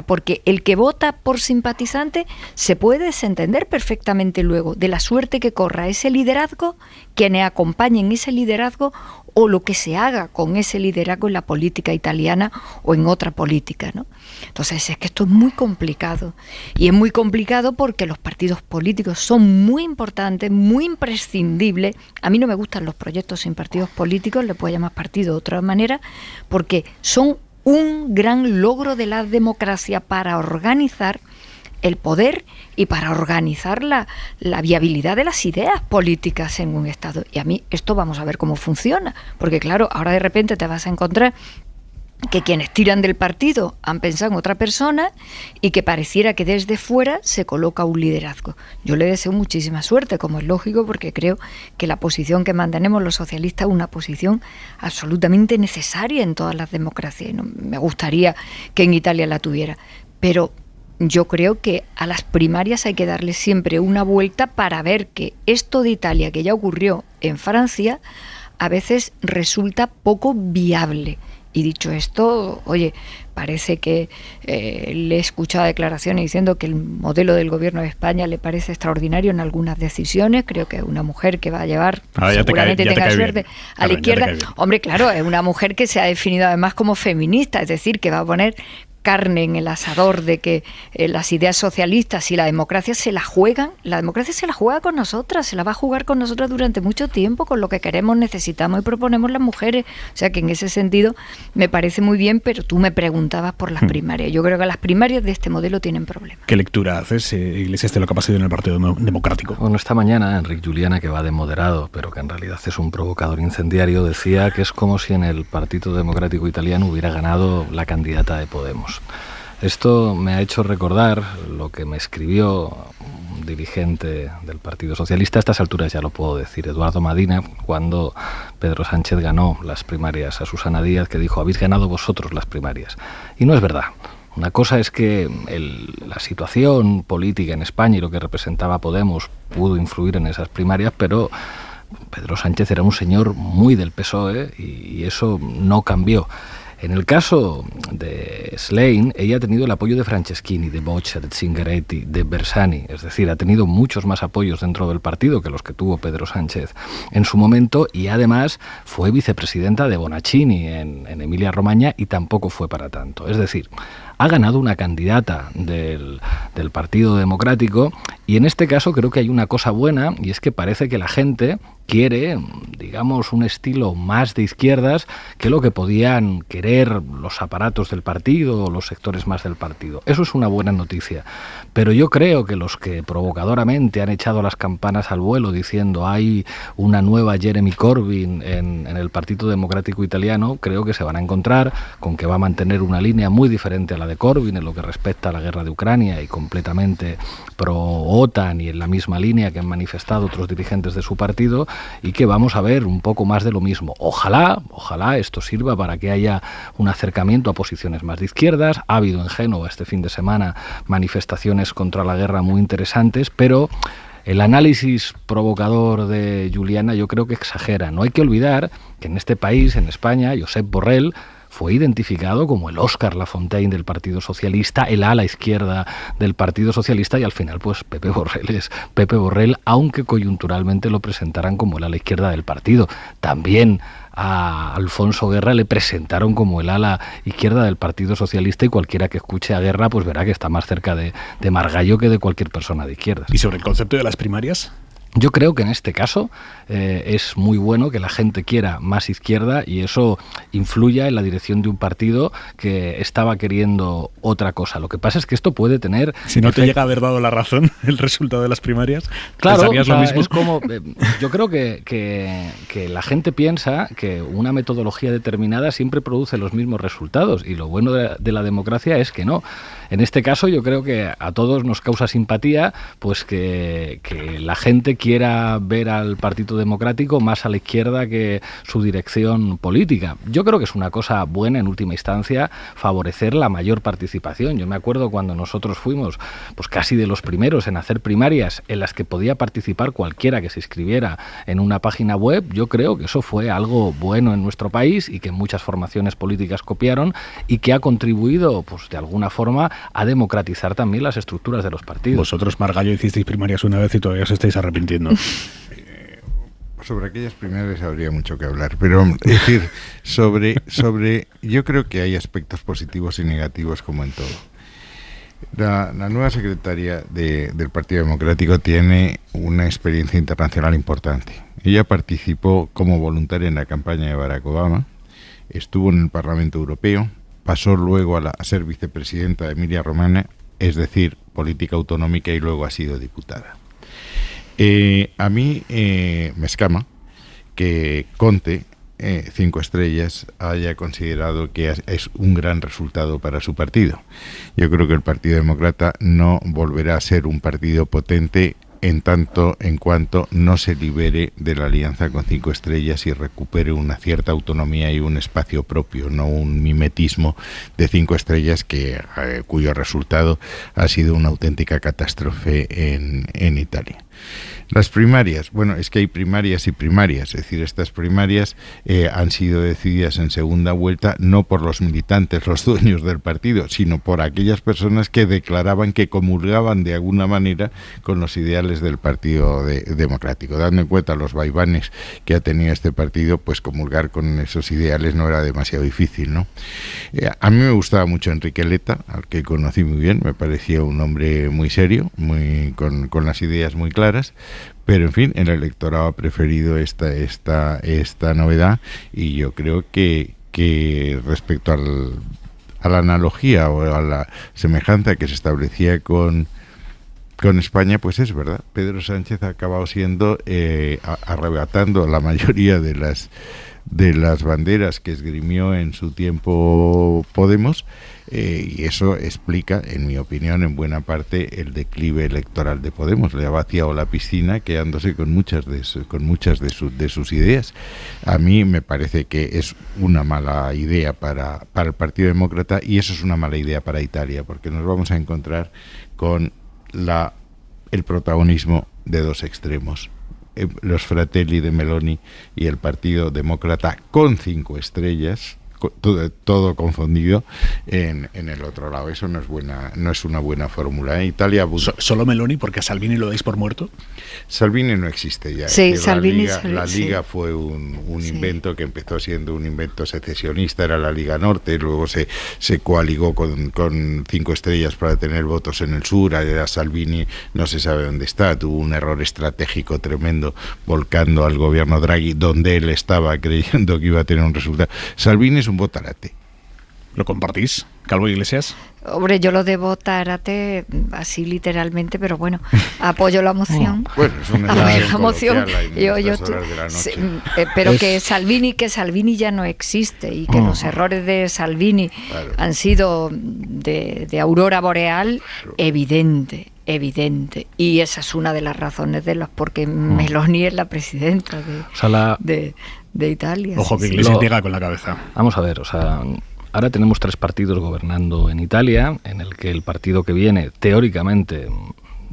S10: Porque el que vota por simpatizante se puede desentender perfectamente luego de la suerte que corra ese liderazgo, quienes acompañen ese liderazgo o lo que se haga con ese liderazgo en la política italiana o en otra política, ¿no? Entonces es que esto es muy complicado. Y es muy complicado porque los partidos políticos son muy importantes, muy imprescindibles. A mí no me gustan los proyectos sin partidos políticos, le puedo llamar partido de otra manera, porque son un gran logro de la democracia para organizar el poder y para organizar la viabilidad de las ideas políticas en un Estado. Y a mí esto vamos a ver cómo funciona, porque claro, ahora de repente te vas a encontrar que quienes tiran del partido han pensado en otra persona y que pareciera que desde fuera se coloca un liderazgo. Yo le deseo muchísima suerte, como es lógico, porque creo que la posición que mantenemos los socialistas es una posición absolutamente necesaria en todas las democracias. Y no, me gustaría que en Italia la tuviera. Pero yo creo que a las primarias hay que darle siempre una vuelta para ver que esto de Italia, que ya ocurrió en Francia, a veces resulta poco viable. Y dicho esto, oye, parece que le he escuchado declaraciones diciendo que el modelo del gobierno de España le parece extraordinario en algunas decisiones. Creo que es una mujer que va a llevar, seguramente tenga suerte, a la izquierda. Hombre, claro, es una mujer que se ha definido además como feminista, es decir, que va a poner carne en el asador de que las ideas socialistas y la democracia se la juegan. La democracia se la juega con nosotras, se la va a jugar con nosotras durante mucho tiempo, con lo que queremos, necesitamos y proponemos las mujeres. O sea que en ese sentido me parece muy bien, pero tú me preguntabas por las primarias. Yo creo que las primarias de este modelo tienen problemas.
S2: ¿Qué lectura haces, Iglesias, de lo que ha pasado en el Partido Democrático?
S9: Bueno, esta mañana Enric Juliana, que va de moderado, pero que en realidad es un provocador incendiario, decía que es como si en el Partido Democrático Italiano hubiera ganado la candidata de Podemos. Esto me ha hecho recordar lo que me escribió un dirigente del Partido Socialista, a estas alturas ya lo puedo decir, Eduardo Madina, cuando Pedro Sánchez ganó las primarias a Susana Díaz, que dijo: habéis ganado vosotros las primarias. Y no es verdad. Una cosa es que la situación política en España y lo que representaba Podemos pudo influir en esas primarias, pero Pedro Sánchez era un señor muy del PSOE y eso no cambió. En el caso de Schlein, ella ha tenido el apoyo de Franceschini, de Boccia, de Zingaretti, de Bersani, es decir, ha tenido muchos más apoyos dentro del partido que los que tuvo Pedro Sánchez en su momento, y además fue vicepresidenta de Bonaccini en Emilia-Romagna y tampoco fue para tanto. Es decir, ha ganado una candidata del Partido Democrático, y en este caso creo que hay una cosa buena, y es que parece que la gente quiere, digamos, un estilo más de izquierdas que lo que podían querer los aparatos del partido o los sectores más del partido. Eso es una buena noticia. Pero yo creo que los que provocadoramente han echado las campanas al vuelo diciendo hay una nueva Jeremy Corbyn en el Partido Democrático Italiano, creo que se van a encontrar con que va a mantener una línea muy diferente a la de Corbyn en lo que respecta a la guerra de Ucrania y completamente pro-OTAN y en la misma línea que han manifestado otros dirigentes de su partido, y que vamos a ver un poco más de lo mismo. Ojalá esto sirva para que haya un acercamiento a posiciones más de izquierdas. Ha habido en Génova este fin de semana manifestaciones contra la guerra muy interesantes, pero el análisis provocador de Juliana yo creo que exagera. No hay que olvidar que en este país, en España, Josep Borrell fue identificado como el Óscar Lafontaine del Partido Socialista, el ala izquierda del Partido Socialista, y al final pues Pepe Borrell es Pepe Borrell, aunque coyunturalmente lo presentaran como el ala izquierda del partido. También a Alfonso Guerra le presentaron como el ala izquierda del Partido Socialista, y cualquiera que escuche a Guerra pues verá que está más cerca de Margallo que de cualquier persona de izquierdas.
S2: ¿Y sobre el concepto de las primarias?
S9: Yo creo que en este caso es muy bueno que la gente quiera más izquierda y eso influya en la dirección de un partido que estaba queriendo otra cosa. Lo que pasa es que esto puede tener...
S2: Si no te llega a haber dado la razón el resultado de las primarias,
S9: claro,
S2: ¿pensarías lo mismo?
S9: Es como, yo creo que la gente piensa que una metodología determinada siempre produce los mismos resultados y lo bueno de la democracia es que no. En este caso yo creo que a todos nos causa simpatía pues que la gente quiera ver al Partido Democrático más a la izquierda que su dirección política. Yo creo que es una cosa buena en última instancia favorecer la mayor participación. Yo me acuerdo cuando nosotros fuimos pues casi de los primeros en hacer primarias en las que podía participar cualquiera que se inscribiera en una página web. Yo creo que eso fue algo bueno en nuestro país y que muchas formaciones políticas copiaron y que ha contribuido pues de alguna forma a democratizar también las estructuras de los partidos.
S2: Vosotros, Margallo, hicisteis primarias una vez y todavía os estáis arrepintiendo.
S11: Sobre aquellas primarias habría mucho que hablar, pero es decir, sobre yo creo que hay aspectos positivos y negativos como en todo. La nueva secretaria del Partido Democrático tiene una experiencia internacional importante. Ella participó como voluntaria en la campaña de Barack Obama, estuvo en el Parlamento Europeo, pasó luego a ser vicepresidenta de Emilia Romagna, es decir, política autonómica, y luego ha sido diputada. A mí me escama que Conte, 5 estrellas, haya considerado que es un gran resultado para su partido. Yo creo que el Partido Demócrata no volverá a ser un partido potente en tanto en cuanto no se libere de la alianza con 5 estrellas y recupere una cierta autonomía y un espacio propio, no un mimetismo de 5 estrellas cuyo resultado ha sido una auténtica catástrofe en Italia. Las primarias, bueno, es que hay primarias y primarias, es decir, estas primarias han sido decididas en segunda vuelta no por los militantes, los dueños del partido, sino por aquellas personas que declaraban que comulgaban de alguna manera con los ideales del Partido Democrático. Dando en cuenta los vaivanes que ha tenido este partido, pues comulgar con esos ideales no era demasiado difícil, ¿no? A mí me gustaba mucho Enrique Letta, al que conocí muy bien, me parecía un hombre muy serio, con las ideas muy claras. Pero en fin, el electorado ha preferido esta novedad y yo creo que respecto a la analogía o a la semejanza que se establecía con España, pues es verdad, Pedro Sánchez ha acabado siendo arrebatando la mayoría de las banderas que esgrimió en su tiempo Podemos, y eso explica, en mi opinión, en buena parte el declive electoral de Podemos. Le ha vaciado la piscina quedándose con muchas de sus ideas. A mí me parece que es una mala idea para el Partido Demócrata, y eso es una mala idea para Italia, porque nos vamos a encontrar con el protagonismo de 2 extremos. Los Fratelli de Meloni y el Partido Demócrata con 5 estrellas, todo confundido en el otro lado. Eso no es una buena fórmula. Italia
S2: ¿Solo Meloni porque a Salvini lo dais por muerto?
S11: Salvini no existe ya.
S10: Sí,
S11: La Liga fue un invento que empezó siendo un invento secesionista, era la Liga Norte, luego se coaligó con 5 estrellas para tener votos en el sur. Era Salvini, no se sabe dónde está, tuvo un error estratégico tremendo volcando al gobierno Draghi, donde él estaba creyendo que iba a tener un resultado. Salvini es un votarate.
S2: ¿Lo compartís, Calvo Iglesias?
S10: Hombre, yo lo de votarate así literalmente, pero bueno, apoyo la moción.
S11: Bueno, es una
S10: moción. Pero que Salvini ya no existe y que los errores de Salvini han sido de aurora boreal, evidente. Y esa es una de las razones de las porque Meloni es la presidenta de Italia.
S2: Ojo, que Iglesias llega con la cabeza.
S9: Vamos a ver, ahora tenemos 3 partidos gobernando en Italia, en el que el partido que viene, teóricamente,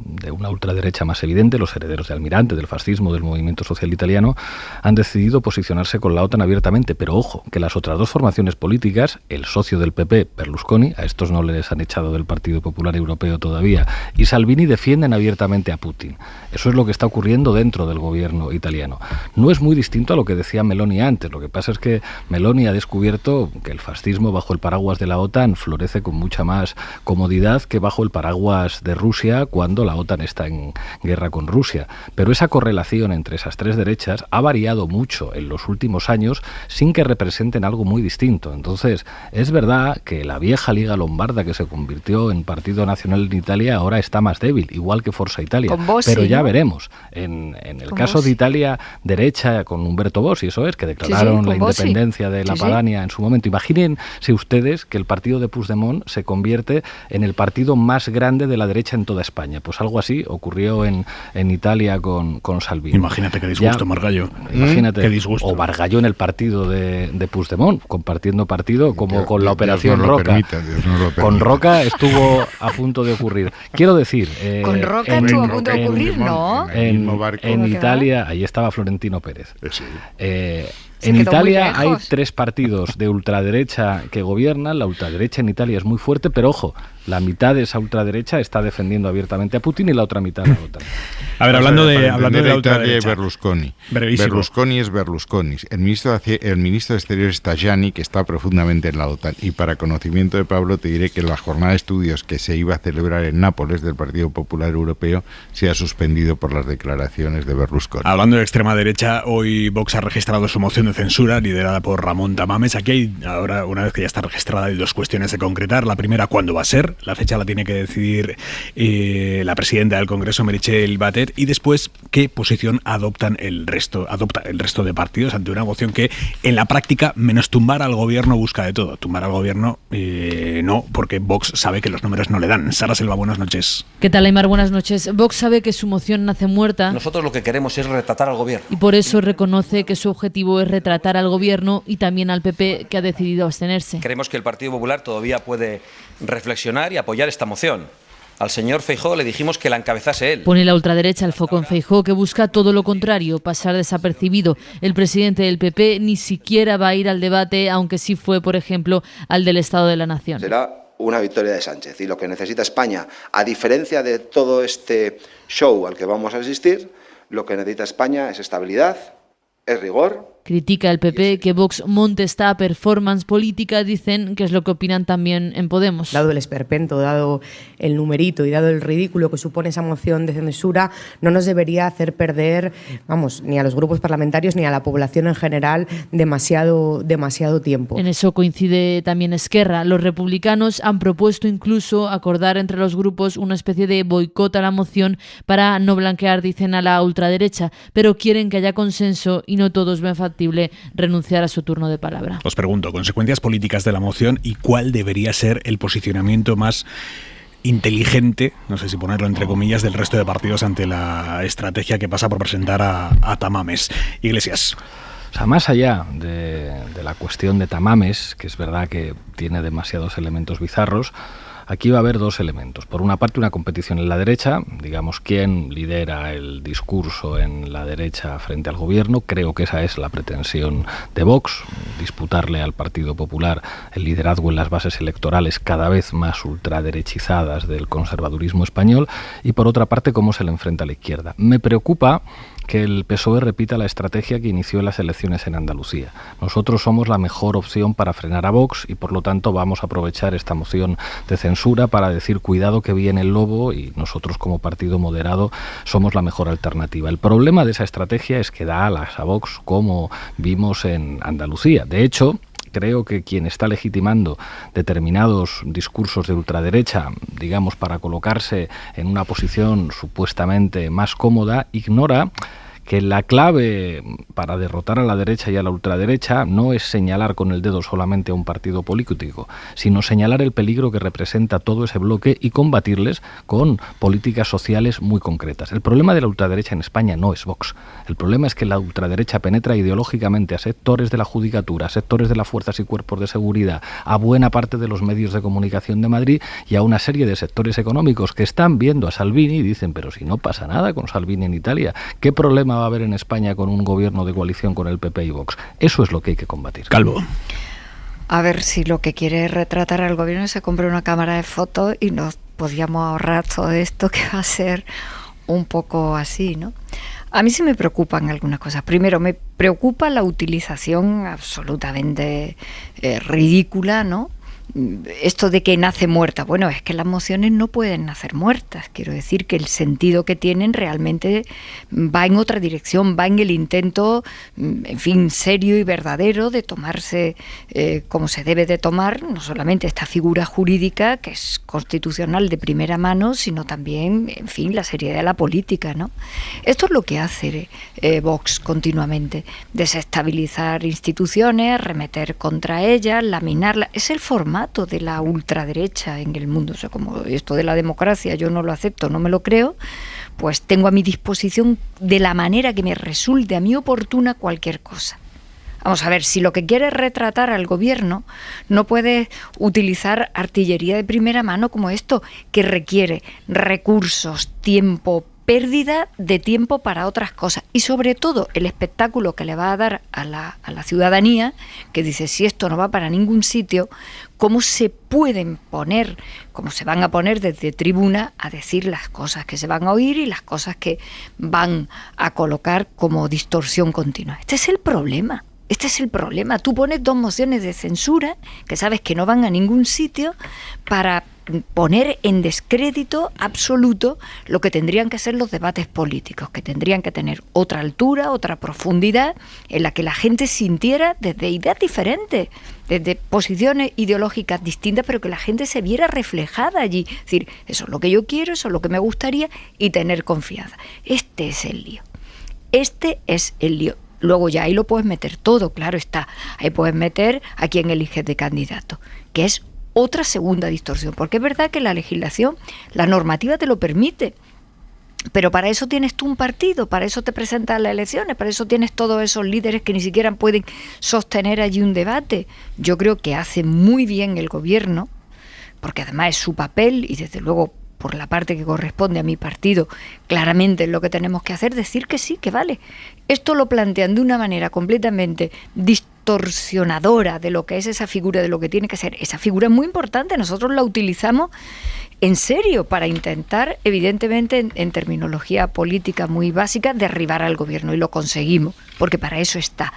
S9: de una ultraderecha más evidente, los herederos de Almirante, del fascismo, del movimiento social italiano, han decidido posicionarse con la OTAN abiertamente. Pero ojo, que las otras 2 formaciones políticas, el socio del PP, Berlusconi, a estos no les han echado del Partido Popular Europeo todavía, y Salvini defienden abiertamente a Putin. Eso es lo que está ocurriendo dentro del gobierno italiano. No es muy distinto a lo que decía Meloni antes. Lo que pasa es que Meloni ha descubierto que el fascismo bajo el paraguas de la OTAN florece con mucha más comodidad que bajo el paraguas de Rusia, cuando la OTAN está en guerra con Rusia. Pero esa correlación entre esas tres derechas ha variado mucho en los últimos años sin que representen algo muy distinto. Entonces, es verdad que la vieja Liga Lombarda, que se convirtió en Partido Nacional en Italia, ahora está más débil, igual que Forza Italia. Pero ya veremos. En el caso de Italia, derecha con Umberto Bossi, eso es, que declararon la independencia de la Padania en su momento. Imagínense ustedes que el partido de Puigdemont se convierte en el partido más grande de la derecha en toda España. Pues algo así ocurrió en Italia con Salvini.
S2: Imagínate qué disgusto, Margallo.
S9: Imagínate,
S2: qué disgusto.
S9: O Margallo en el partido de Puigdemont, compartiendo partido como con la Operación Roca. Con Roca estuvo a punto de ocurrir. Quiero decir...
S10: con Roca estuvo a punto de ocurrir, ¿no?
S9: En Italia, ahí estaba Florentino Pérez. Sí. En Italia hay tres partidos de ultraderecha que gobiernan. La ultraderecha en Italia es muy fuerte, pero ojo, la mitad de esa ultraderecha está defendiendo abiertamente a Putin y la otra mitad a la OTAN.
S2: A ver, hablando de la ultraderecha.
S11: Berlusconi.
S2: Brevísimo.
S11: Berlusconi es Berlusconi. El ministro de Exteriores Tajani, que está profundamente en la OTAN. Y para conocimiento de Pablo, te diré que la jornada de estudios que se iba a celebrar en Nápoles del Partido Popular Europeo se ha suspendido por las declaraciones de Berlusconi.
S2: Hablando de extrema derecha, hoy Vox ha registrado su moción de censura liderada por Ramón Tamames. Aquí hay, ahora, una vez que ya está registrada, hay dos cuestiones de concretar. La primera, ¿cuándo va a ser? La fecha la tiene que decidir la presidenta del Congreso, Meritxell Batet, y después qué posición adopta el resto de partidos ante una moción que en la práctica, menos tumbar al gobierno, busca de todo. Tumbar al gobierno no, porque Vox sabe que los números no le dan. Sara Selva, buenas noches.
S13: ¿Qué tal, Aymar? Buenas noches. Vox sabe que su moción nace muerta.
S14: Nosotros lo que queremos es retratar al gobierno.
S13: Y por eso reconoce que su objetivo es retratar al gobierno y también al PP, que ha decidido abstenerse.
S14: Creemos que el Partido Popular todavía puede reflexionar y apoyar esta moción. Al señor Feijóo le dijimos que la encabezase él.
S13: Pone la ultraderecha el foco en Feijóo, que busca todo lo contrario, pasar desapercibido. El presidente del PP ni siquiera va a ir al debate, aunque sí fue, por ejemplo, al del Estado de la Nación.
S15: Será una victoria de Sánchez, y lo que necesita España, a diferencia de todo este show al que vamos a asistir, lo que necesita España es estabilidad, es rigor.
S13: Critica el PP que Vox monte esta performance política, dicen que es lo que opinan también en Podemos.
S16: Dado el esperpento, dado el numerito y dado el ridículo que supone esa moción de censura, no nos debería hacer perder, ni a los grupos parlamentarios ni a la población en general demasiado tiempo.
S13: En eso coincide también Esquerra. Los republicanos han propuesto incluso acordar entre los grupos una especie de boicot a la moción para no blanquear, dicen, a la ultraderecha, pero quieren que haya consenso y no todos ven factible renunciar a su turno de palabra.
S2: Os pregunto, consecuencias políticas de la moción y cuál debería ser el posicionamiento más inteligente, no sé si ponerlo entre comillas, del resto de partidos ante la estrategia que pasa por presentar a Tamames. Iglesias.
S9: O sea, más allá de la cuestión de Tamames, que es verdad que tiene demasiados elementos bizarros, aquí va a haber dos elementos. Por una parte, una competición en la derecha, digamos, quién lidera el discurso en la derecha frente al gobierno. Creo que esa es la pretensión de Vox, disputarle al Partido Popular el liderazgo en las bases electorales cada vez más ultraderechizadas del conservadurismo español. Y por otra parte, cómo se le enfrenta a la izquierda. Me preocupa que el PSOE repita la estrategia que inició en las elecciones en Andalucía. Nosotros somos la mejor opción para frenar a Vox y por lo tanto vamos a aprovechar esta moción de censura para decir cuidado que viene el lobo y nosotros como partido moderado somos la mejor alternativa. El problema de esa estrategia es que da alas a Vox como vimos en Andalucía. De hecho, creo que quien está legitimando determinados discursos de ultraderecha, digamos, para colocarse en una posición supuestamente más cómoda, ignora que la clave para derrotar a la derecha y a la ultraderecha no es señalar con el dedo solamente a un partido político, sino señalar el peligro que representa todo ese bloque y combatirles con políticas sociales muy concretas. El problema de la ultraderecha en España no es Vox. El problema es que la ultraderecha penetra ideológicamente a sectores de la judicatura, a sectores de las fuerzas y cuerpos de seguridad, a buena parte de los medios de comunicación de Madrid y a una serie de sectores económicos que están viendo a Salvini y dicen, pero si no pasa nada con Salvini en Italia, ¿qué problema va a haber en España con un gobierno de coalición con el PP y Vox? Eso es lo que hay que combatir.
S2: Calvo.
S10: A ver, si lo que quiere es retratar al gobierno, se compra una cámara de fotos y nos podíamos ahorrar todo esto, que va a ser un poco así, ¿no? A mí sí me preocupan algunas cosas. Primero, me preocupa la utilización absolutamente ridícula, ¿no?, esto de que nace muerta. Bueno, es que las mociones no pueden nacer muertas. Quiero decir que el sentido que tienen realmente va en otra dirección, va en el intento, en fin, serio y verdadero de tomarse como se debe de tomar, no solamente esta figura jurídica que es constitucional de primera mano, sino también, en fin, la seriedad de la política, ¿no? Esto es lo que hace Vox continuamente, desestabilizar instituciones, arremeter contra ellas, laminarlas. Es el formato de la ultraderecha en el mundo. O sea, como esto de la democracia yo no lo acepto, no me lo creo, pues tengo a mi disposición de la manera que me resulte a mí oportuna cualquier cosa. Vamos a ver, si lo que quieres retratar al gobierno, no puedes utilizar artillería de primera mano como esto, que requiere recursos, tiempo, pérdida de tiempo para otras cosas y sobre todo el espectáculo que le va a dar a la ciudadanía, que dice, si esto no va para ningún sitio, ¿cómo se pueden poner, cómo se van a poner desde tribuna a decir las cosas que se van a oír y las cosas que van a colocar como distorsión continua? Este es el problema. Este es el problema. Tú pones 2 mociones de censura que sabes que no van a ningún sitio para poner en descrédito absoluto lo que tendrían que ser los debates políticos, que tendrían que tener otra altura, otra profundidad, en la que la gente sintiera desde ideas diferentes, desde posiciones ideológicas distintas, pero que la gente se viera reflejada allí. Es decir, eso es lo que yo quiero, eso es lo que me gustaría, y tener confianza. Este es el lío. Este es el lío. Luego ya ahí lo puedes meter todo, claro está. Ahí puedes meter a quien eliges de candidato, que es otra segunda distorsión. Porque es verdad que la legislación, la normativa te lo permite, pero para eso tienes tú un partido, para eso te presentas a las elecciones, para eso tienes todos esos líderes que ni siquiera pueden sostener allí un debate. Yo creo que hace muy bien el gobierno, porque además es su papel y desde luego por la parte que corresponde a mi partido, claramente es lo que tenemos que hacer, decir que sí, que vale. Esto lo plantean de una manera completamente distorsionadora de lo que es esa figura, de lo que tiene que ser. Esa figura es muy importante, nosotros la utilizamos en serio para intentar, evidentemente, en terminología política muy básica, derribar al gobierno, y lo conseguimos, porque para eso está.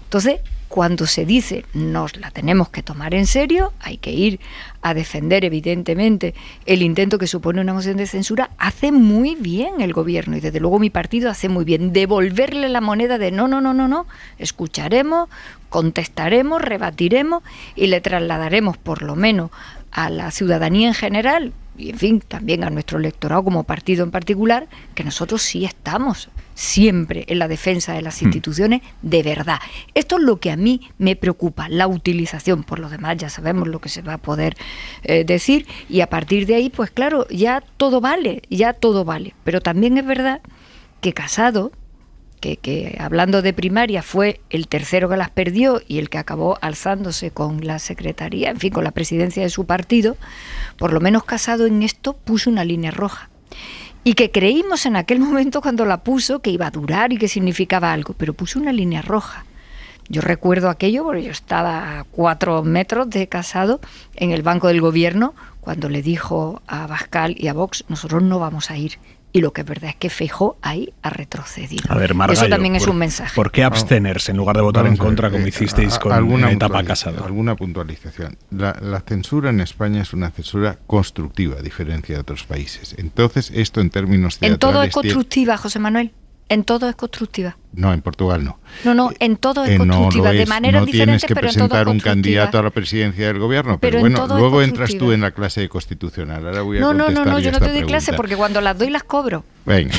S10: Entonces, cuando se dice nos la tenemos que tomar en serio, hay que ir a defender evidentemente el intento que supone una moción de censura, hace muy bien el gobierno y desde luego mi partido hace muy bien devolverle la moneda de no, escucharemos, contestaremos, rebatiremos y le trasladaremos por lo menos a la ciudadanía en general y en fin también a nuestro electorado como partido en particular, que nosotros sí estamos siempre en la defensa de las instituciones de verdad. Esto es lo que a mí me preocupa, la utilización. Por lo demás ya sabemos lo que se va a poder decir y a partir de ahí, pues claro, ya todo vale. Pero también es verdad que Casado, que hablando de primaria fue el tercero que las perdió y el que acabó alzándose con la secretaría, en fin, con la presidencia de su partido, por lo menos Casado en esto puso una línea roja. Y que creímos en aquel momento cuando la puso que iba a durar y que significaba algo, pero puso una línea roja. Yo recuerdo aquello porque yo estaba a 4 metros de Casado en el banco del gobierno cuando le dijo a Abascal y a Vox, nosotros no vamos a ir. Y lo que es verdad es que Feijóo ahí ha retrocedido.
S2: A ver, Margallo,
S10: eso también es un mensaje.
S2: ¿Por qué abstenerse en lugar de votar en contra como hicisteis con la etapa Casado?
S11: Alguna puntualización. La censura en España es una censura constructiva, a diferencia de otros países. Entonces, esto en términos teatrales...
S10: En todo es constructiva, José Manuel. En todo es constructiva.
S11: No, en Portugal no.
S10: No, en todo es constructiva, de manera diferente, pero en todo es constructiva. No tienes que
S11: presentar un candidato a la presidencia del gobierno, pero bueno, luego entras tú en la clase de constitucional. Ahora voy a contestar
S10: No, yo no te doy
S11: pregunta.
S10: Clase porque cuando las doy las cobro.
S11: Venga,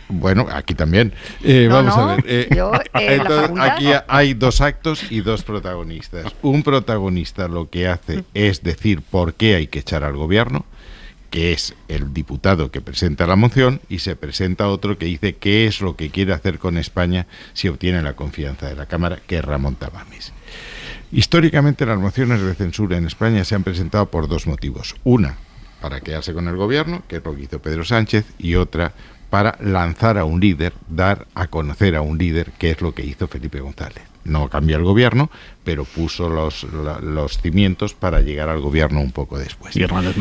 S11: bueno, aquí también. Vamos a ver. Entonces, aquí hay 2 actos y 2 protagonistas. Un protagonista lo que hace es decir por qué hay que echar al gobierno, que es el diputado que presenta la moción, y se presenta otro que dice qué es lo que quiere hacer con España si obtiene la confianza de la Cámara, que es Ramón Tamames. Históricamente las mociones de censura en España se han presentado por 2 motivos. Una, para quedarse con el gobierno, que es lo que hizo Pedro Sánchez, y otra, para lanzar a un líder, dar a conocer a un líder, que es lo que hizo Felipe González. No cambió el gobierno, pero puso los cimientos para llegar al gobierno un poco después.
S2: Y Hernández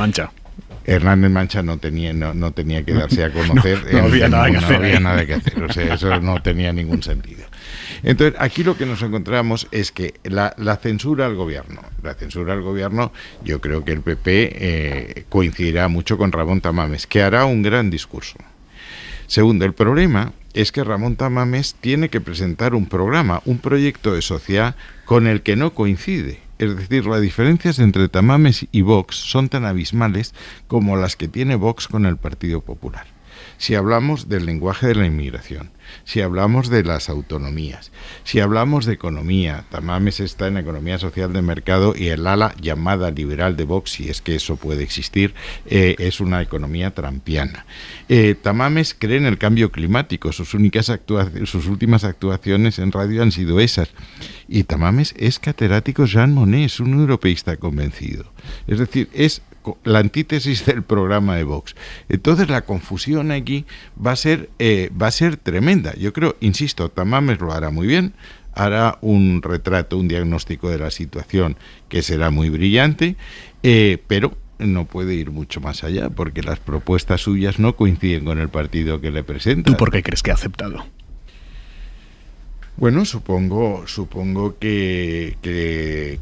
S2: Mancha
S11: no tenía que darse a conocer.
S2: No había nada que hacer.
S11: O sea, eso no tenía ningún sentido. Entonces, aquí lo que nos encontramos es que la censura al gobierno, yo creo que el PP coincidirá mucho con Ramón Tamames, que hará un gran discurso. Segundo, el problema es que Ramón Tamames tiene que presentar un programa, un proyecto de sociedad con el que no coincide. Es decir, las diferencias entre Tamames y Vox son tan abismales como las que tiene Vox con el Partido Popular. Si hablamos del lenguaje de la inmigración, si hablamos de las autonomías, si hablamos de economía, Tamames está en economía social de mercado y el ala llamada liberal de Vox, si es que eso puede existir, es una economía trampiana. Tamames cree en el cambio climático, sus últimas actuaciones en radio han sido esas. Y Tamames es catedrático Jean Monnet, es un europeísta convencido. Es decir, es la antítesis del programa de Vox. Entonces la confusión aquí va a ser tremenda. Yo creo, insisto, Tamames lo hará muy bien, hará un retrato, un diagnóstico de la situación que será muy brillante, pero no puede ir mucho más allá, porque las propuestas suyas no coinciden con el partido que le presenta.
S2: ¿Tú por qué crees que ha aceptado?
S11: Bueno, supongo que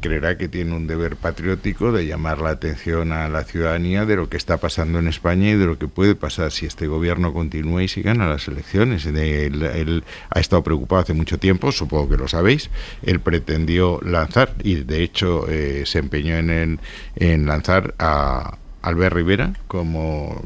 S11: creerá que tiene un deber patriótico de llamar la atención a la ciudadanía de lo que está pasando en España y de lo que puede pasar si este gobierno continúa y si gana las elecciones. Él ha estado preocupado hace mucho tiempo, supongo que lo sabéis. Él pretendió lanzar, y de hecho se empeñó en lanzar a Albert Rivera como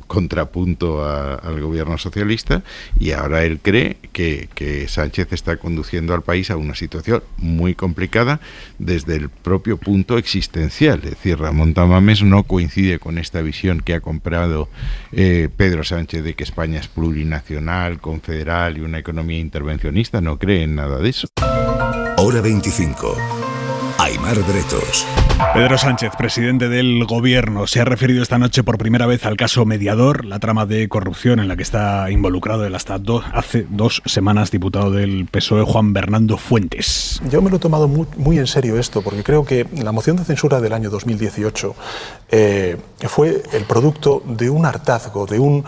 S11: contrapunto al gobierno socialista, y ahora él cree que Sánchez está conduciendo al país a una situación muy complicada desde el propio punto existencial. Es decir, Ramón Tamames no coincide con esta visión que ha comprado Pedro Sánchez de que España es plurinacional, confederal y una economía intervencionista. No cree en nada de eso.
S17: Hora 25. Aimar Bretos.
S2: Pedro Sánchez, presidente del Gobierno, se ha referido esta noche por primera vez al caso Mediador, la trama de corrupción en la que está involucrado el hasta hace 2 semanas diputado del PSOE Juan Bernardo Fuentes.
S4: Yo me lo he tomado muy en serio esto, porque creo que la moción de censura del año 2018 fue el producto de un hartazgo, de un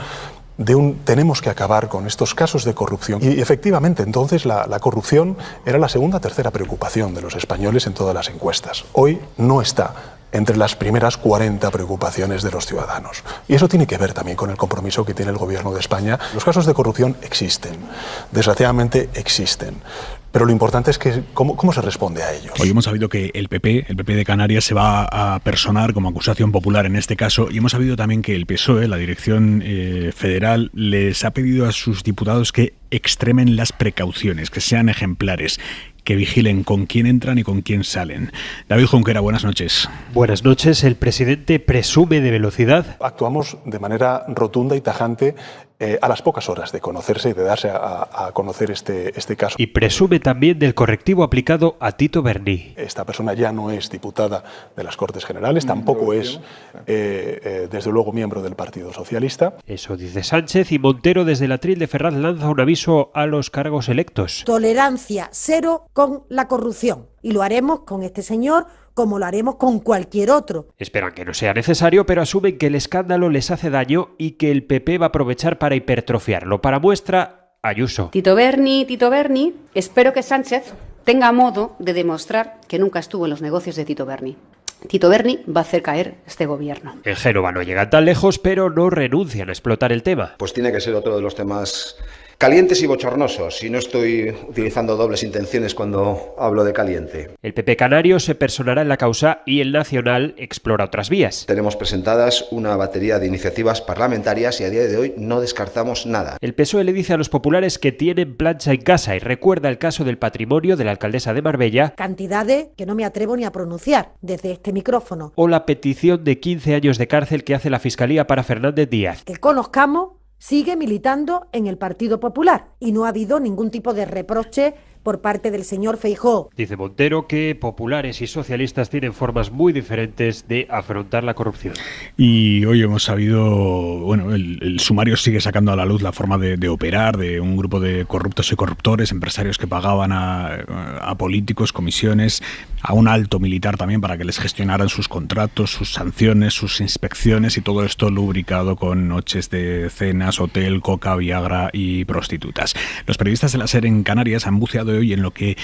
S4: tenemos que acabar con estos casos de corrupción. Y efectivamente, entonces la corrupción era la segunda o tercera preocupación de los españoles en todas las encuestas. Hoy no está entre las primeras 40 preocupaciones de los ciudadanos. Y eso tiene que ver también con el compromiso que tiene el Gobierno de España. Los casos de corrupción existen, desgraciadamente existen. Pero lo importante es que cómo se responde a ellos.
S2: Hoy hemos sabido que el PP de Canarias se va a personar como acusación popular en este caso, y hemos sabido también que el PSOE, la dirección federal, les ha pedido a sus diputados que extremen las precauciones, que sean ejemplares, que vigilen con quién entran y con quién salen. David Junquera, buenas noches.
S18: Buenas noches. El presidente presume de velocidad.
S4: Actuamos de manera rotunda y tajante a las pocas horas de conocerse y de darse a conocer este caso.
S18: Y presume también del correctivo aplicado a Tito Berni.
S4: Esta persona ya no es diputada de las Cortes Generales, tampoco es, desde luego, miembro del Partido Socialista.
S18: Eso dice Sánchez, y Montero desde el atril de Ferraz lanza un aviso a los cargos electos.
S19: Tolerancia cero con la corrupción. Y lo haremos con este señor como lo haremos con cualquier otro.
S18: Esperan que no sea necesario, pero asumen que el escándalo les hace daño y que el PP va a aprovechar para hipertrofiarlo. Para muestra, Ayuso.
S20: Tito Berni, espero que Sánchez tenga modo de demostrar que nunca estuvo en los negocios de Tito Berni. Tito Berni va a hacer caer este gobierno.
S18: En Génova no llegan tan lejos, pero no renuncian a explotar el tema.
S15: Pues tiene que ser otro de los temas calientes y bochornosos, y no estoy utilizando dobles intenciones cuando hablo de caliente.
S18: El PP canario se personará en la causa y el nacional explora otras vías.
S15: Tenemos presentadas una batería de iniciativas parlamentarias y a día de hoy no descartamos nada.
S18: El PSOE le dice a los populares que tienen plancha en casa y recuerda el caso del patrimonio de la alcaldesa de Marbella.
S19: Cantidades que no me atrevo ni a pronunciar desde este micrófono.
S18: O la petición de 15 años de cárcel que hace la Fiscalía para Fernández Díaz.
S19: Que conozcamos, sigue militando en el Partido Popular y no ha habido ningún tipo de reproche por parte del señor Feijóo.
S18: Dice Montero que populares y socialistas tienen formas muy diferentes de afrontar la corrupción.
S2: Y hoy hemos sabido, bueno, el sumario sigue sacando a la luz la forma de operar de un grupo de corruptos y corruptores, empresarios que pagaban a políticos, comisiones, a un alto militar también para que les gestionaran sus contratos, sus sanciones, sus inspecciones, y todo esto lubricado con noches de cenas, hotel, coca, viagra y prostitutas. Los periodistas de la SER en Canarias han buceado hoy en lo que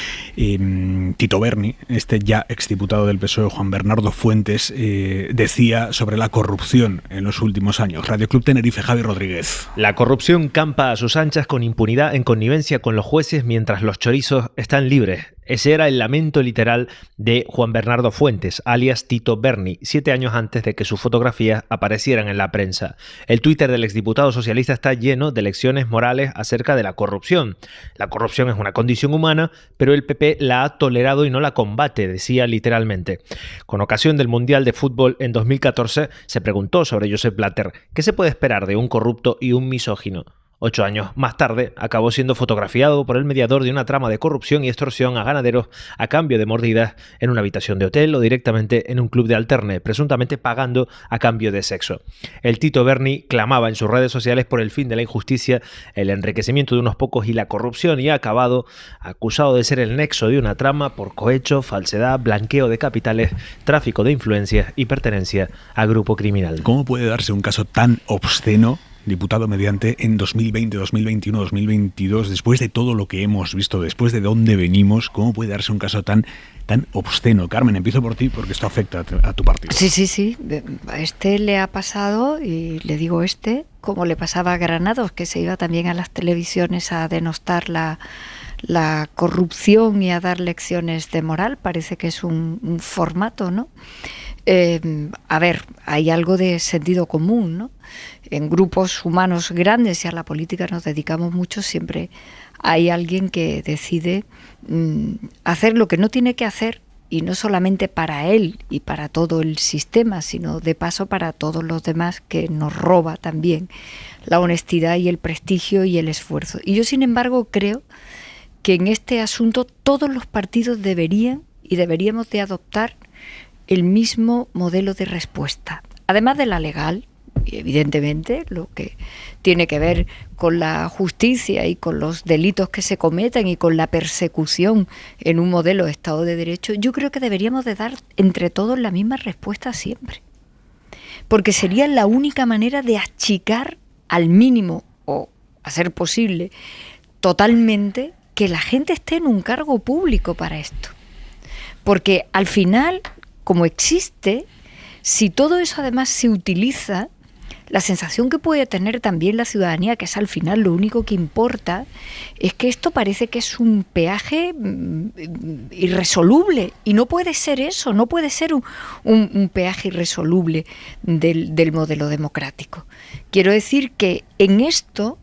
S2: Tito Berni, este ya exdiputado del PSOE, Juan Bernardo Fuentes, decía sobre la corrupción en los últimos años. Radio Club Tenerife, Javi Rodríguez.
S21: La corrupción campa a sus anchas con impunidad en connivencia con los jueces mientras los chorizos están libres. Ese era el lamento literal de Juan Bernardo Fuentes, alias Tito Berni, 7 años antes de que sus fotografías aparecieran en la prensa. El Twitter del exdiputado socialista está lleno de lecciones morales acerca de la corrupción. La corrupción es una condición humana, pero el PP la ha tolerado y no la combate, decía literalmente. Con ocasión del Mundial de Fútbol en 2014, se preguntó sobre Josep Blatter, ¿qué se puede esperar de un corrupto y un misógino? 8 años más tarde, acabó siendo fotografiado por el mediador de una trama de corrupción y extorsión a ganaderos a cambio de mordidas en una habitación de hotel o directamente en un club de alterne, presuntamente pagando a cambio de sexo. El Tito Berni clamaba en sus redes sociales por el fin de la injusticia, el enriquecimiento de unos pocos y la corrupción, y ha acabado acusado de ser el nexo de una trama por cohecho, falsedad, blanqueo de capitales, tráfico de influencias y pertenencia a grupo criminal.
S2: ¿Cómo puede darse un caso tan obsceno, diputado mediante, en 2020, 2021, 2022, después de todo lo que hemos visto, después de dónde venimos? ¿Cómo puede darse un caso tan obsceno? Carmen, empiezo por ti porque esto afecta a tu partido.
S10: Sí. A este le ha pasado, y le digo como le pasaba a Granados, que se iba también a las televisiones a denostar la corrupción y a dar lecciones de moral. Parece que es un formato, ¿no? A ver, hay algo de sentido común, ¿no? En grupos humanos grandes, y a la política nos dedicamos mucho, siempre hay alguien que decide hacer lo que no tiene que hacer, y no solamente para él y para todo el sistema, sino de paso para todos los demás, que nos roba también la honestidad y el prestigio y el esfuerzo. Y yo, sin embargo, creo que en este asunto todos los partidos deberíamos de adoptar el mismo modelo de respuesta, además de la legal, y evidentemente lo que tiene que ver con la justicia y con los delitos que se cometen y con la persecución en un modelo de Estado de Derecho. Yo creo que deberíamos de dar entre todos la misma respuesta siempre, porque sería la única manera de achicar al mínimo, o hacer posible totalmente, que la gente esté en un cargo público para esto. Porque al final, como existe, si todo eso además se utiliza, la sensación que puede tener también la ciudadanía, que es al final lo único que importa, es que esto parece que es un peaje irresoluble, y no puede ser eso, no puede ser un peaje irresoluble del modelo democrático. Quiero decir que en esto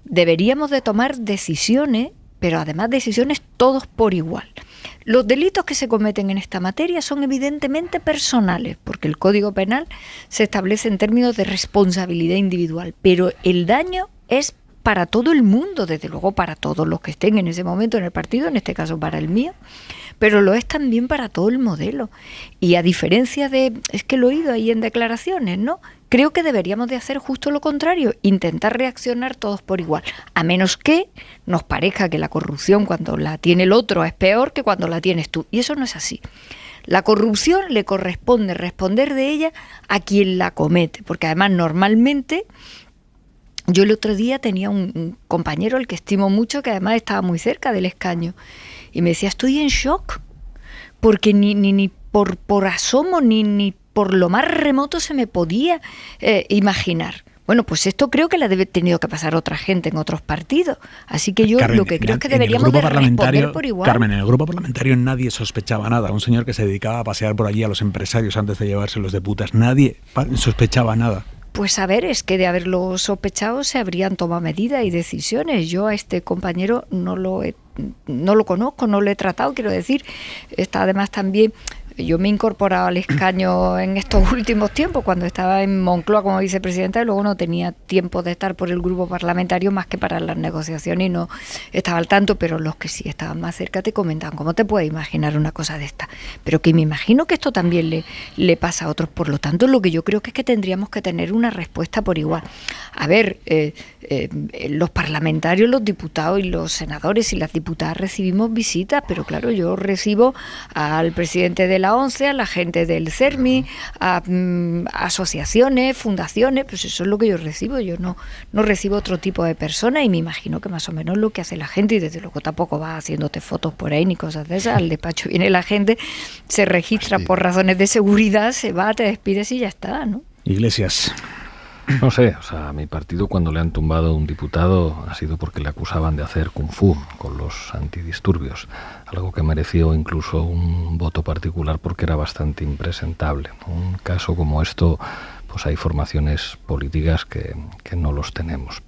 S10: deberíamos de tomar decisiones, pero además decisiones todos por igual. Los delitos que se cometen en esta materia son evidentemente personales, porque el Código Penal se establece en términos de responsabilidad individual, pero el daño es para todo el mundo, desde luego para todos los que estén en ese momento en el partido, en este caso para el mío, pero lo es también para todo el modelo. Y a diferencia es que lo he oído ahí en declaraciones, ¿no? Creo que deberíamos de hacer justo lo contrario, intentar reaccionar todos por igual, a menos que nos parezca que la corrupción cuando la tiene el otro es peor que cuando la tienes tú, y eso no es así. La corrupción le corresponde responder de ella a quien la comete, porque además normalmente, yo el otro día tenía un compañero al que estimo mucho, que además estaba muy cerca del escaño, y me decía, estoy en shock, porque ni por asomo, ni por lo más remoto se me podía imaginar. Bueno, pues esto creo que le debe tenido que pasar a otra gente en otros partidos. Así que yo Carmen, lo que creo es que deberíamos de responder por igual.
S2: Carmen, en el grupo parlamentario nadie sospechaba nada. Un señor que se dedicaba a pasear por allí a los empresarios antes de llevárselos de putas. Nadie sospechaba nada.
S10: Pues a ver, es que de haberlo sospechado se habrían tomado medidas y decisiones. Yo a este compañero no lo conozco, no lo he tratado, quiero decir. Está además también Yo me he incorporado al escaño en estos últimos tiempos, cuando estaba en Moncloa como vicepresidenta, y luego no tenía tiempo de estar por el grupo parlamentario más que para las negociaciones y no estaba al tanto, pero los que sí estaban más cerca te comentaban, ¿cómo te puedes imaginar una cosa de esta? Pero que me imagino que esto también le pasa a otros. Por lo tanto, lo que yo creo que es que tendríamos que tener una respuesta por igual. A ver, los parlamentarios, los diputados y los senadores y las diputadas recibimos visitas, pero claro, yo recibo al presidente de la ONCE, a la gente del CERMI, a asociaciones, fundaciones, pues eso es lo que yo recibo. Yo no recibo otro tipo de personas, y me imagino que más o menos lo que hace la gente, y desde luego tampoco va haciéndote fotos por ahí ni cosas de esas. Al despacho viene la gente, se registra por razones de seguridad, se va, te despides y ya está, ¿no?
S2: Iglesias.
S9: No sé, o sea, a mi partido cuando le han tumbado un diputado ha sido porque le acusaban de hacer kung fu con los antidisturbios, algo que mereció incluso un voto particular porque era bastante impresentable. Un caso como esto, pues hay formaciones políticas que no los tenemos.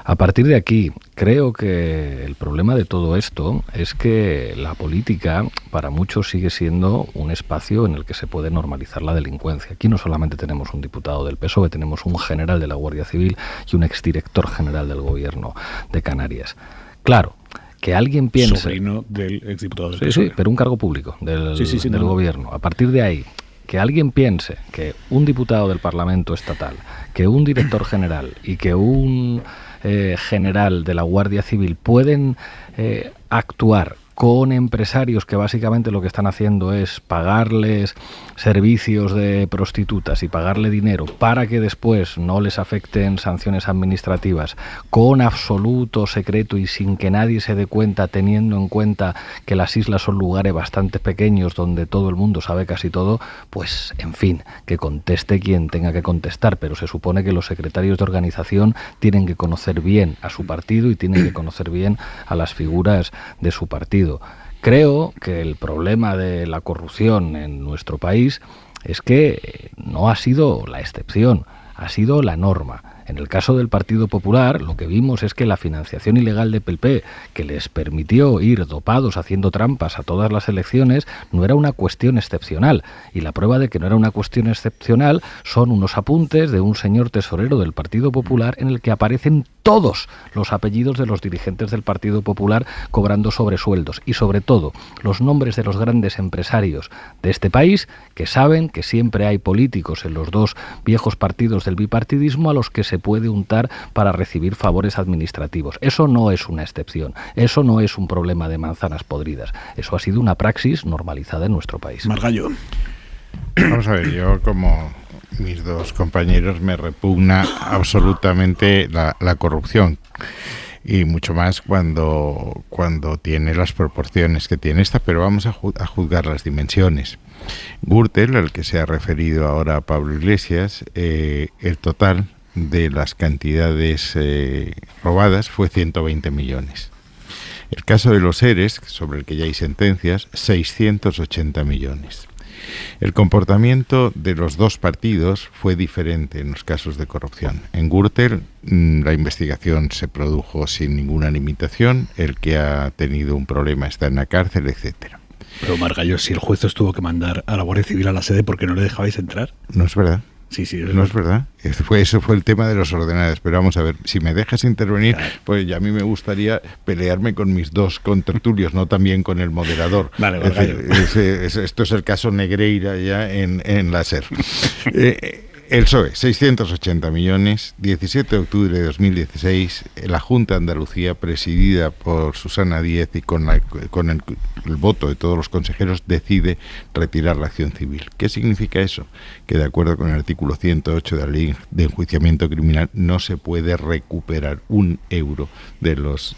S9: A partir de aquí, creo que el problema de todo esto es que la política para muchos sigue siendo un espacio en el que se puede normalizar la delincuencia. Aquí no solamente tenemos un diputado del PSOE, tenemos un general de la Guardia Civil y un exdirector general del gobierno de Canarias. Claro, que alguien piense...
S2: Sobrino del exdiputado del PSOE.
S9: Sí, pero un cargo público del gobierno. A partir de ahí, que alguien piense que un diputado del Parlamento estatal, que un director general y que un general de la Guardia Civil pueden actuar con empresarios que básicamente lo que están haciendo es pagarles servicios de prostitutas y pagarle dinero para que después no les afecten sanciones administrativas, con absoluto secreto y sin que nadie se dé cuenta, teniendo en cuenta que las islas son lugares bastante pequeños donde todo el mundo sabe casi todo, pues en fin, que conteste quien tenga que contestar, pero se supone que los secretarios de organización tienen que conocer bien a su partido y tienen que conocer bien a las figuras de su partido. Creo que el problema de la corrupción en nuestro país es que no ha sido la excepción, ha sido la norma. En el caso del Partido Popular, lo que vimos es que la financiación ilegal de PP, que les permitió ir dopados haciendo trampas a todas las elecciones, no era una cuestión excepcional. Y la prueba de que no era una cuestión excepcional son unos apuntes de un señor tesorero del Partido Popular en el que aparecen todos los apellidos de los dirigentes del Partido Popular cobrando sobresueldos y sobre todo los nombres de los grandes empresarios de este país que saben que siempre hay políticos en los dos viejos partidos del bipartidismo a los que se puede untar para recibir favores administrativos. Eso no es una excepción, eso no es un problema de manzanas podridas, eso ha sido una praxis normalizada en nuestro país.
S2: Margallo.
S11: Vamos a ver, yo como mis dos compañeros me repugna absolutamente la corrupción, y mucho más cuando tiene las proporciones que tiene esta, pero vamos a juzgar las dimensiones. Gürtel, al que se ha referido ahora Pablo Iglesias, el total de las cantidades robadas fue 120 millones. El caso de los ERES, sobre el que ya hay sentencias, 680 millones. El comportamiento de los dos partidos fue diferente en los casos de corrupción. En Gürtel la investigación se produjo sin ninguna limitación, el que ha tenido un problema está en la cárcel, etcétera.
S2: Pero Margallo, si el juez os tuvo que mandar a la Guardia Civil a la sede, ¿por qué no le dejabais entrar?
S11: No es verdad.
S2: Sí,
S11: no es verdad. Eso fue el tema de los ordenadores. Pero vamos a ver, si me dejas intervenir, pues ya a mí me gustaría pelearme con mis dos contertulios, no también con el moderador.
S2: Vale,
S11: esto es el caso Negreira ya en la SER. El PSOE, 680 millones, 17 de octubre de 2016, la Junta de Andalucía, presidida por Susana Díez y con el voto de todos los consejeros, decide retirar la acción civil. ¿Qué significa eso? Que de acuerdo con el artículo 108 de la Ley de Enjuiciamiento Criminal no se puede recuperar un euro de los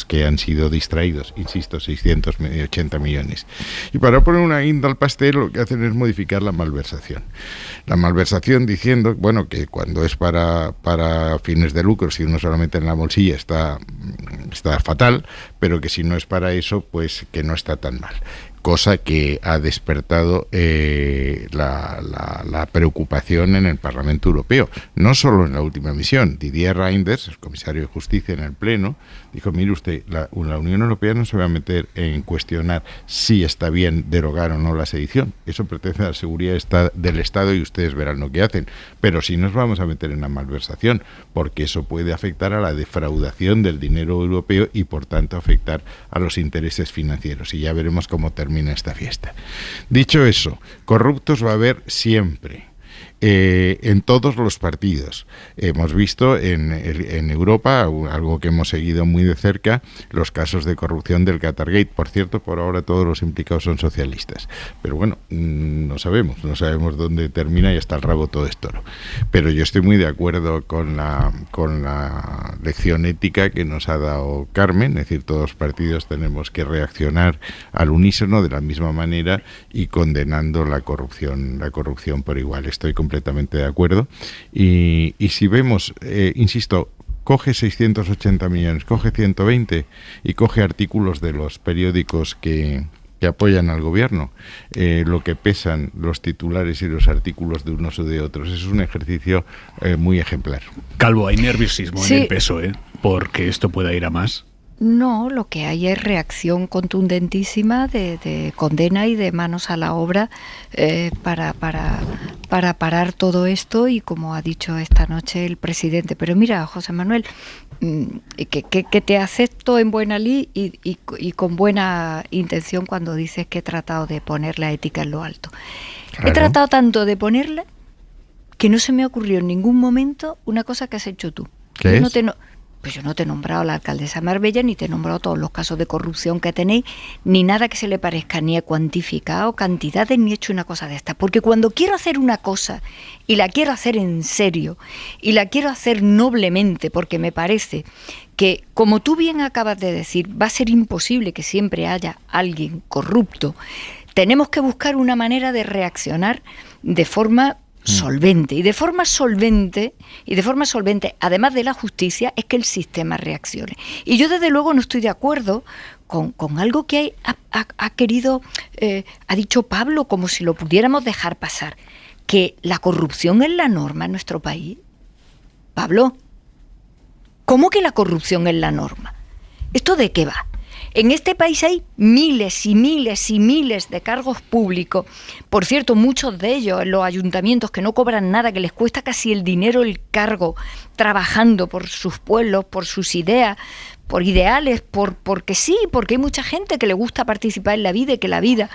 S11: que han sido distraídos. Insisto, 680 millones. Y para poner una guinda al pastel, lo que hacen es modificar la malversación. La malversación diciendo, bueno, que cuando es para fines de lucro, si uno solamente en la bolsilla está fatal, pero que si no es para eso, pues que no está tan mal. cosa que ha despertado la preocupación en el Parlamento Europeo, no solo en la última misión. Didier Reynders, el comisario de Justicia en el Pleno, dijo, mire usted, la Unión Europea no se va a meter en cuestionar si está bien derogar o no la sedición, eso pertenece a la seguridad del Estado y ustedes verán lo que hacen, pero sí nos vamos a meter en la malversación, porque eso puede afectar a la defraudación del dinero europeo y por tanto afectar a los intereses financieros, y ya veremos cómo termina esta fiesta. Dicho eso, corruptos va a haber siempre. En todos los partidos. Hemos visto en Europa, algo que hemos seguido muy de cerca, los casos de corrupción del Qatargate. Por cierto, por ahora todos los implicados son socialistas. Pero bueno, no sabemos dónde termina y hasta el rabo todo esto, ¿no? Pero yo estoy muy de acuerdo con la lección ética que nos ha dado Carmen, es decir, todos los partidos tenemos que reaccionar al unísono de la misma manera y condenando la corrupción por igual. Estoy completamente de acuerdo y si vemos, insisto, coge 680 millones, coge 120 y coge artículos de los periódicos que apoyan al gobierno, lo que pesan los titulares y los artículos de unos o de otros. Es un ejercicio muy ejemplar.
S2: Calvo, hay nerviosismo en el PSOE porque esto pueda ir a más.
S10: No, lo que hay es reacción contundentísima de condena y de manos a la obra para parar todo esto, y como ha dicho esta noche el presidente. Pero mira, José Manuel, que te acepto en buena lid y con buena intención cuando dices que he tratado de poner la ética en lo alto. Claro. He tratado tanto de ponerla que no se me ocurrió en ningún momento una cosa que has hecho tú.
S11: ¿Qué es?
S10: Pues yo no te he nombrado a la alcaldesa Marbella, ni te he nombrado todos los casos de corrupción que tenéis, ni nada que se le parezca, ni he cuantificado cantidades, ni he hecho una cosa de esta. Porque cuando quiero hacer una cosa, y la quiero hacer en serio, y la quiero hacer noblemente, porque me parece que, como tú bien acabas de decir, va a ser imposible que siempre haya alguien corrupto, tenemos que buscar una manera de reaccionar de forma solvente, y de forma solvente, además de la justicia, es que el sistema reaccione. Y yo desde luego no estoy de acuerdo con algo que ha querido, ha dicho Pablo, como si lo pudiéramos dejar pasar, que la corrupción es la norma en nuestro país. Pablo, ¿cómo que la corrupción es la norma? ¿Esto de qué va? En este país hay miles y miles y miles de cargos públicos, por cierto, muchos de ellos en los ayuntamientos, que no cobran nada, que les cuesta casi el dinero el cargo, trabajando por sus pueblos, por sus ideas, por ideales, porque sí, porque hay mucha gente que le gusta participar en la vida, y que la vida,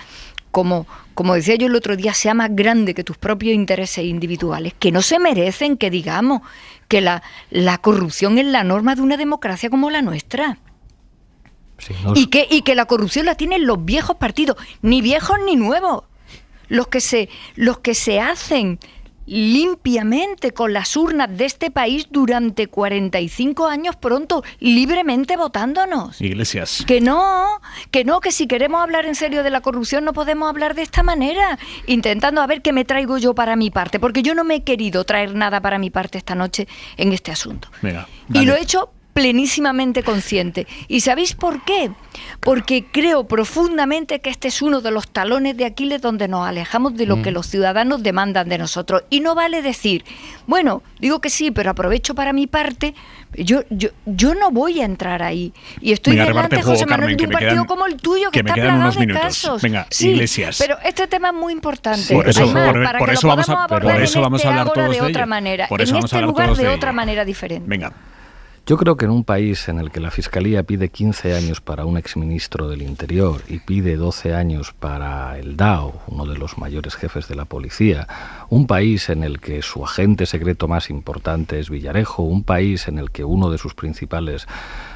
S10: como decía yo el otro día, sea más grande que tus propios intereses individuales, que no se merecen que digamos que la corrupción es la norma de una democracia como la nuestra. Sí, y que la corrupción la tienen los viejos partidos, ni viejos ni nuevos, los que se hacen limpiamente con las urnas de este país durante 45 años pronto, libremente votándonos.
S2: Iglesias.
S10: Que si queremos hablar en serio de la corrupción no podemos hablar de esta manera, intentando a ver qué me traigo yo para mi parte, porque yo no me he querido traer nada para mi parte esta noche en este asunto.
S2: Venga,
S10: y lo he hecho plenísimamente consciente. ¿Y sabéis por qué? Porque creo profundamente que este es uno de los talones de Aquiles donde nos alejamos de lo que los ciudadanos demandan de nosotros. Y no vale decir, bueno, digo que sí, pero aprovecho para mi parte. Yo no voy a entrar ahí. Y estoy delante, José Manuel, de un partido como el tuyo, que está plagado de casos.
S2: Venga,
S10: sí,
S2: Iglesias.
S10: Pero este tema es muy importante.
S2: Por eso vamos a hablar todos
S10: de otra manera. En este lugar de otra manera diferente.
S2: Venga.
S9: Yo creo que en un país en el que la Fiscalía pide 15 años para un exministro del Interior y pide 12 años para el DAO, uno de los mayores jefes de la policía, un país en el que su agente secreto más importante es Villarejo, un país en el que uno de sus principales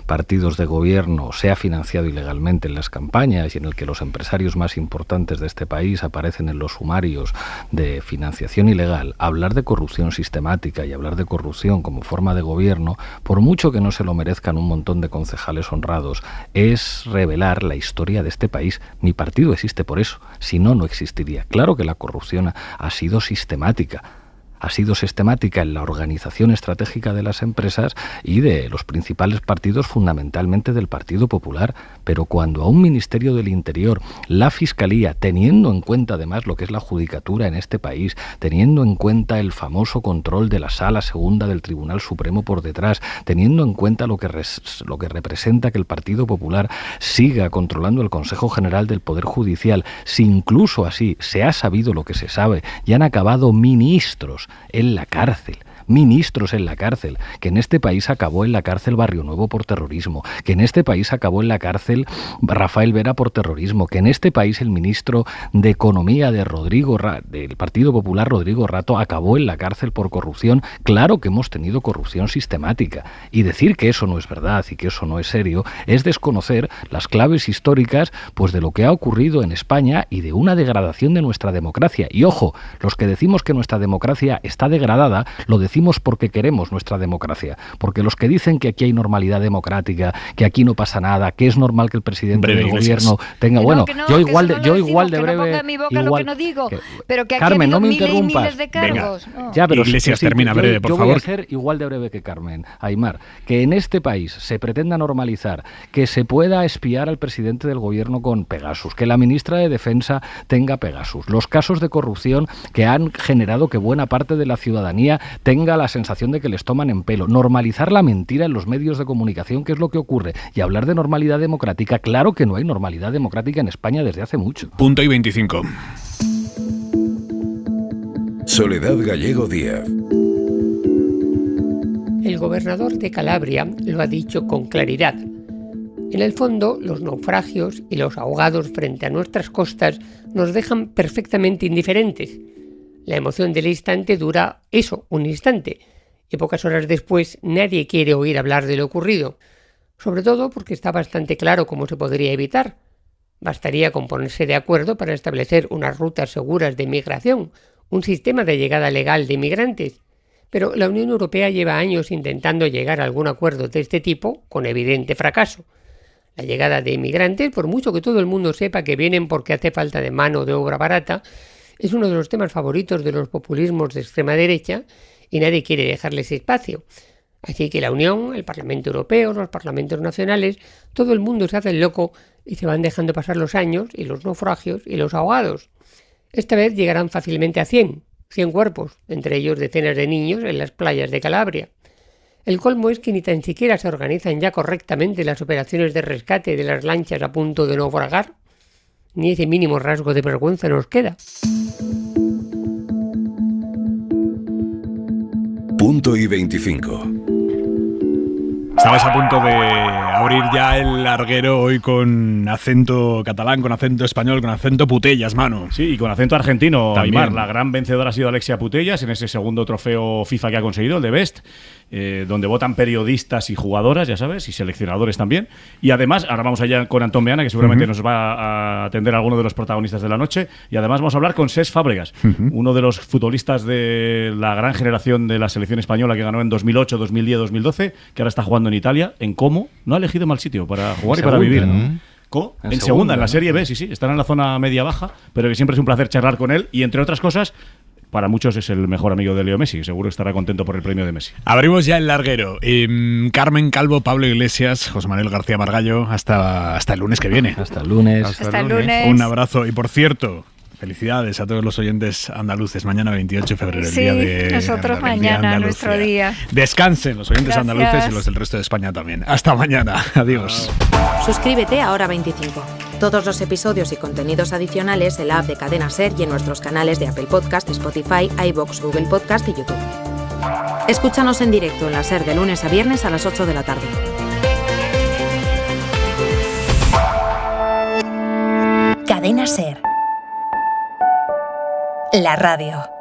S9: partidos de gobierno se ha financiado ilegalmente en las campañas y en el que los empresarios más importantes de este país aparecen en los sumarios de financiación ilegal, hablar de corrupción sistemática y hablar de corrupción como forma de gobierno, por mucho que no se lo merezcan un montón de concejales honrados, es revelar la historia de este país. Mi partido existe por eso, si no, no existiría. Claro que la corrupción ha sido sistemática. ha sido sistemática en la organización estratégica de las empresas y de los principales partidos, fundamentalmente del Partido Popular. Pero cuando a un Ministerio del Interior, la Fiscalía, teniendo en cuenta además lo que es la judicatura en este país, teniendo en cuenta el famoso control de la Sala Segunda del Tribunal Supremo por detrás, teniendo en cuenta lo que representa que el Partido Popular siga controlando el Consejo General del Poder Judicial, si incluso así se ha sabido lo que se sabe y han acabado ministros en la cárcel, que en este país acabó en la cárcel Barrio Nuevo por terrorismo, que en este país acabó en la cárcel Rafael Vera por terrorismo, que en este país el ministro de Economía del Partido Popular, Rodrigo Rato, acabó en la cárcel por corrupción. Claro que hemos tenido corrupción sistemática, y decir que eso no es verdad y que eso no es serio es desconocer las claves históricas pues de lo que ha ocurrido en España y de una degradación de nuestra democracia. Y ojo, los que decimos que nuestra democracia está degradada, lo decimos porque queremos nuestra democracia, porque los que dicen que aquí hay normalidad democrática, que aquí no pasa nada, que es normal que el presidente del gobierno tenga... yo igual de breve... Carmen, no me interrumpas.
S10: Venga,
S9: ya, pero
S2: Iglesias, termina breve, por favor.
S9: Voy a ser igual de breve que Carmen. Aimar, que en este país se pretenda normalizar, que se pueda espiar al presidente del gobierno con Pegasus, que la ministra de Defensa tenga Pegasus, los casos de corrupción que han generado que buena parte de la ciudadanía tenga la sensación de que les toman en pelo, normalizar la mentira en los medios de comunicación, que es lo que ocurre, y hablar de normalidad democrática. Claro que no hay normalidad democrática en España desde hace mucho.
S2: Punto y 25.
S17: Soledad Gallego Díaz.
S1: El gobernador de Calabria lo ha dicho con claridad. En el fondo, los naufragios y los ahogados frente a nuestras costas nos dejan perfectamente indiferentes. La emoción del instante dura un instante, y pocas horas después nadie quiere oír hablar de lo ocurrido, sobre todo porque está bastante claro cómo se podría evitar. Bastaría con ponerse de acuerdo para establecer unas rutas seguras de migración, un sistema de llegada legal de inmigrantes. Pero la Unión Europea lleva años intentando llegar a algún acuerdo de este tipo, con evidente fracaso. La llegada de inmigrantes, por mucho que todo el mundo sepa que vienen porque hace falta de mano de obra barata, es uno de los temas favoritos de los populismos de extrema derecha y nadie quiere dejarles espacio. Así que la Unión, el Parlamento Europeo, los parlamentos nacionales, todo el mundo se hace el loco y se van dejando pasar los años y los naufragios y los ahogados. Esta vez llegarán fácilmente a 100 cuerpos, entre ellos decenas de niños en las playas de Calabria. El colmo es que ni tan siquiera se organizan ya correctamente las operaciones de rescate de las lanchas a punto de naufragar. Ni ese mínimo rasgo de vergüenza nos queda.
S17: Punto y 25.
S2: Estabais a punto de abrir ya el larguero hoy con acento catalán, con acento español, con acento Putellas, mano.
S22: Sí, y con acento argentino.
S2: También.
S22: Aimar, la gran vencedora ha sido Alexia Putellas en ese segundo trofeo FIFA que ha conseguido, el de Best, donde votan periodistas y jugadoras, ya sabes, y seleccionadores también. Y además, ahora vamos allá con Antón Meana, que seguramente nos va a atender a alguno de los protagonistas de la noche. Y además vamos a hablar con Cesc Fàbregas, uno de los futbolistas de la gran generación de la selección española que ganó en 2008, 2010, 2012, que ahora está jugando en Italia, en Como. No ha elegido mal sitio para jugar y para vivir.
S9: ¿No?
S22: En segunda, en la Serie B, sí, están en la zona media-baja, pero que siempre es un placer charlar con él y, entre otras cosas, para muchos es el mejor amigo de Leo Messi, seguro estará contento por el premio de Messi.
S2: Abrimos ya el larguero. Carmen Calvo, Pablo Iglesias, José Manuel García Margallo, hasta el lunes que viene.
S9: Hasta el lunes.
S10: Hasta el lunes.
S2: Un abrazo. Y por cierto, felicidades a todos los oyentes andaluces. Mañana 28 de febrero, el día de
S10: nosotros mañana, nuestro día.
S2: Descansen los oyentes andaluces y los del resto de España también. Hasta mañana. Adiós.
S23: Suscríbete a Hora 25. Todos los episodios y contenidos adicionales en la app de Cadena SER y en nuestros canales de Apple Podcast, Spotify, iVoox, Google Podcast y YouTube. Escúchanos en directo en la SER de lunes a viernes a las 8 de la tarde. Cadena SER. La radio.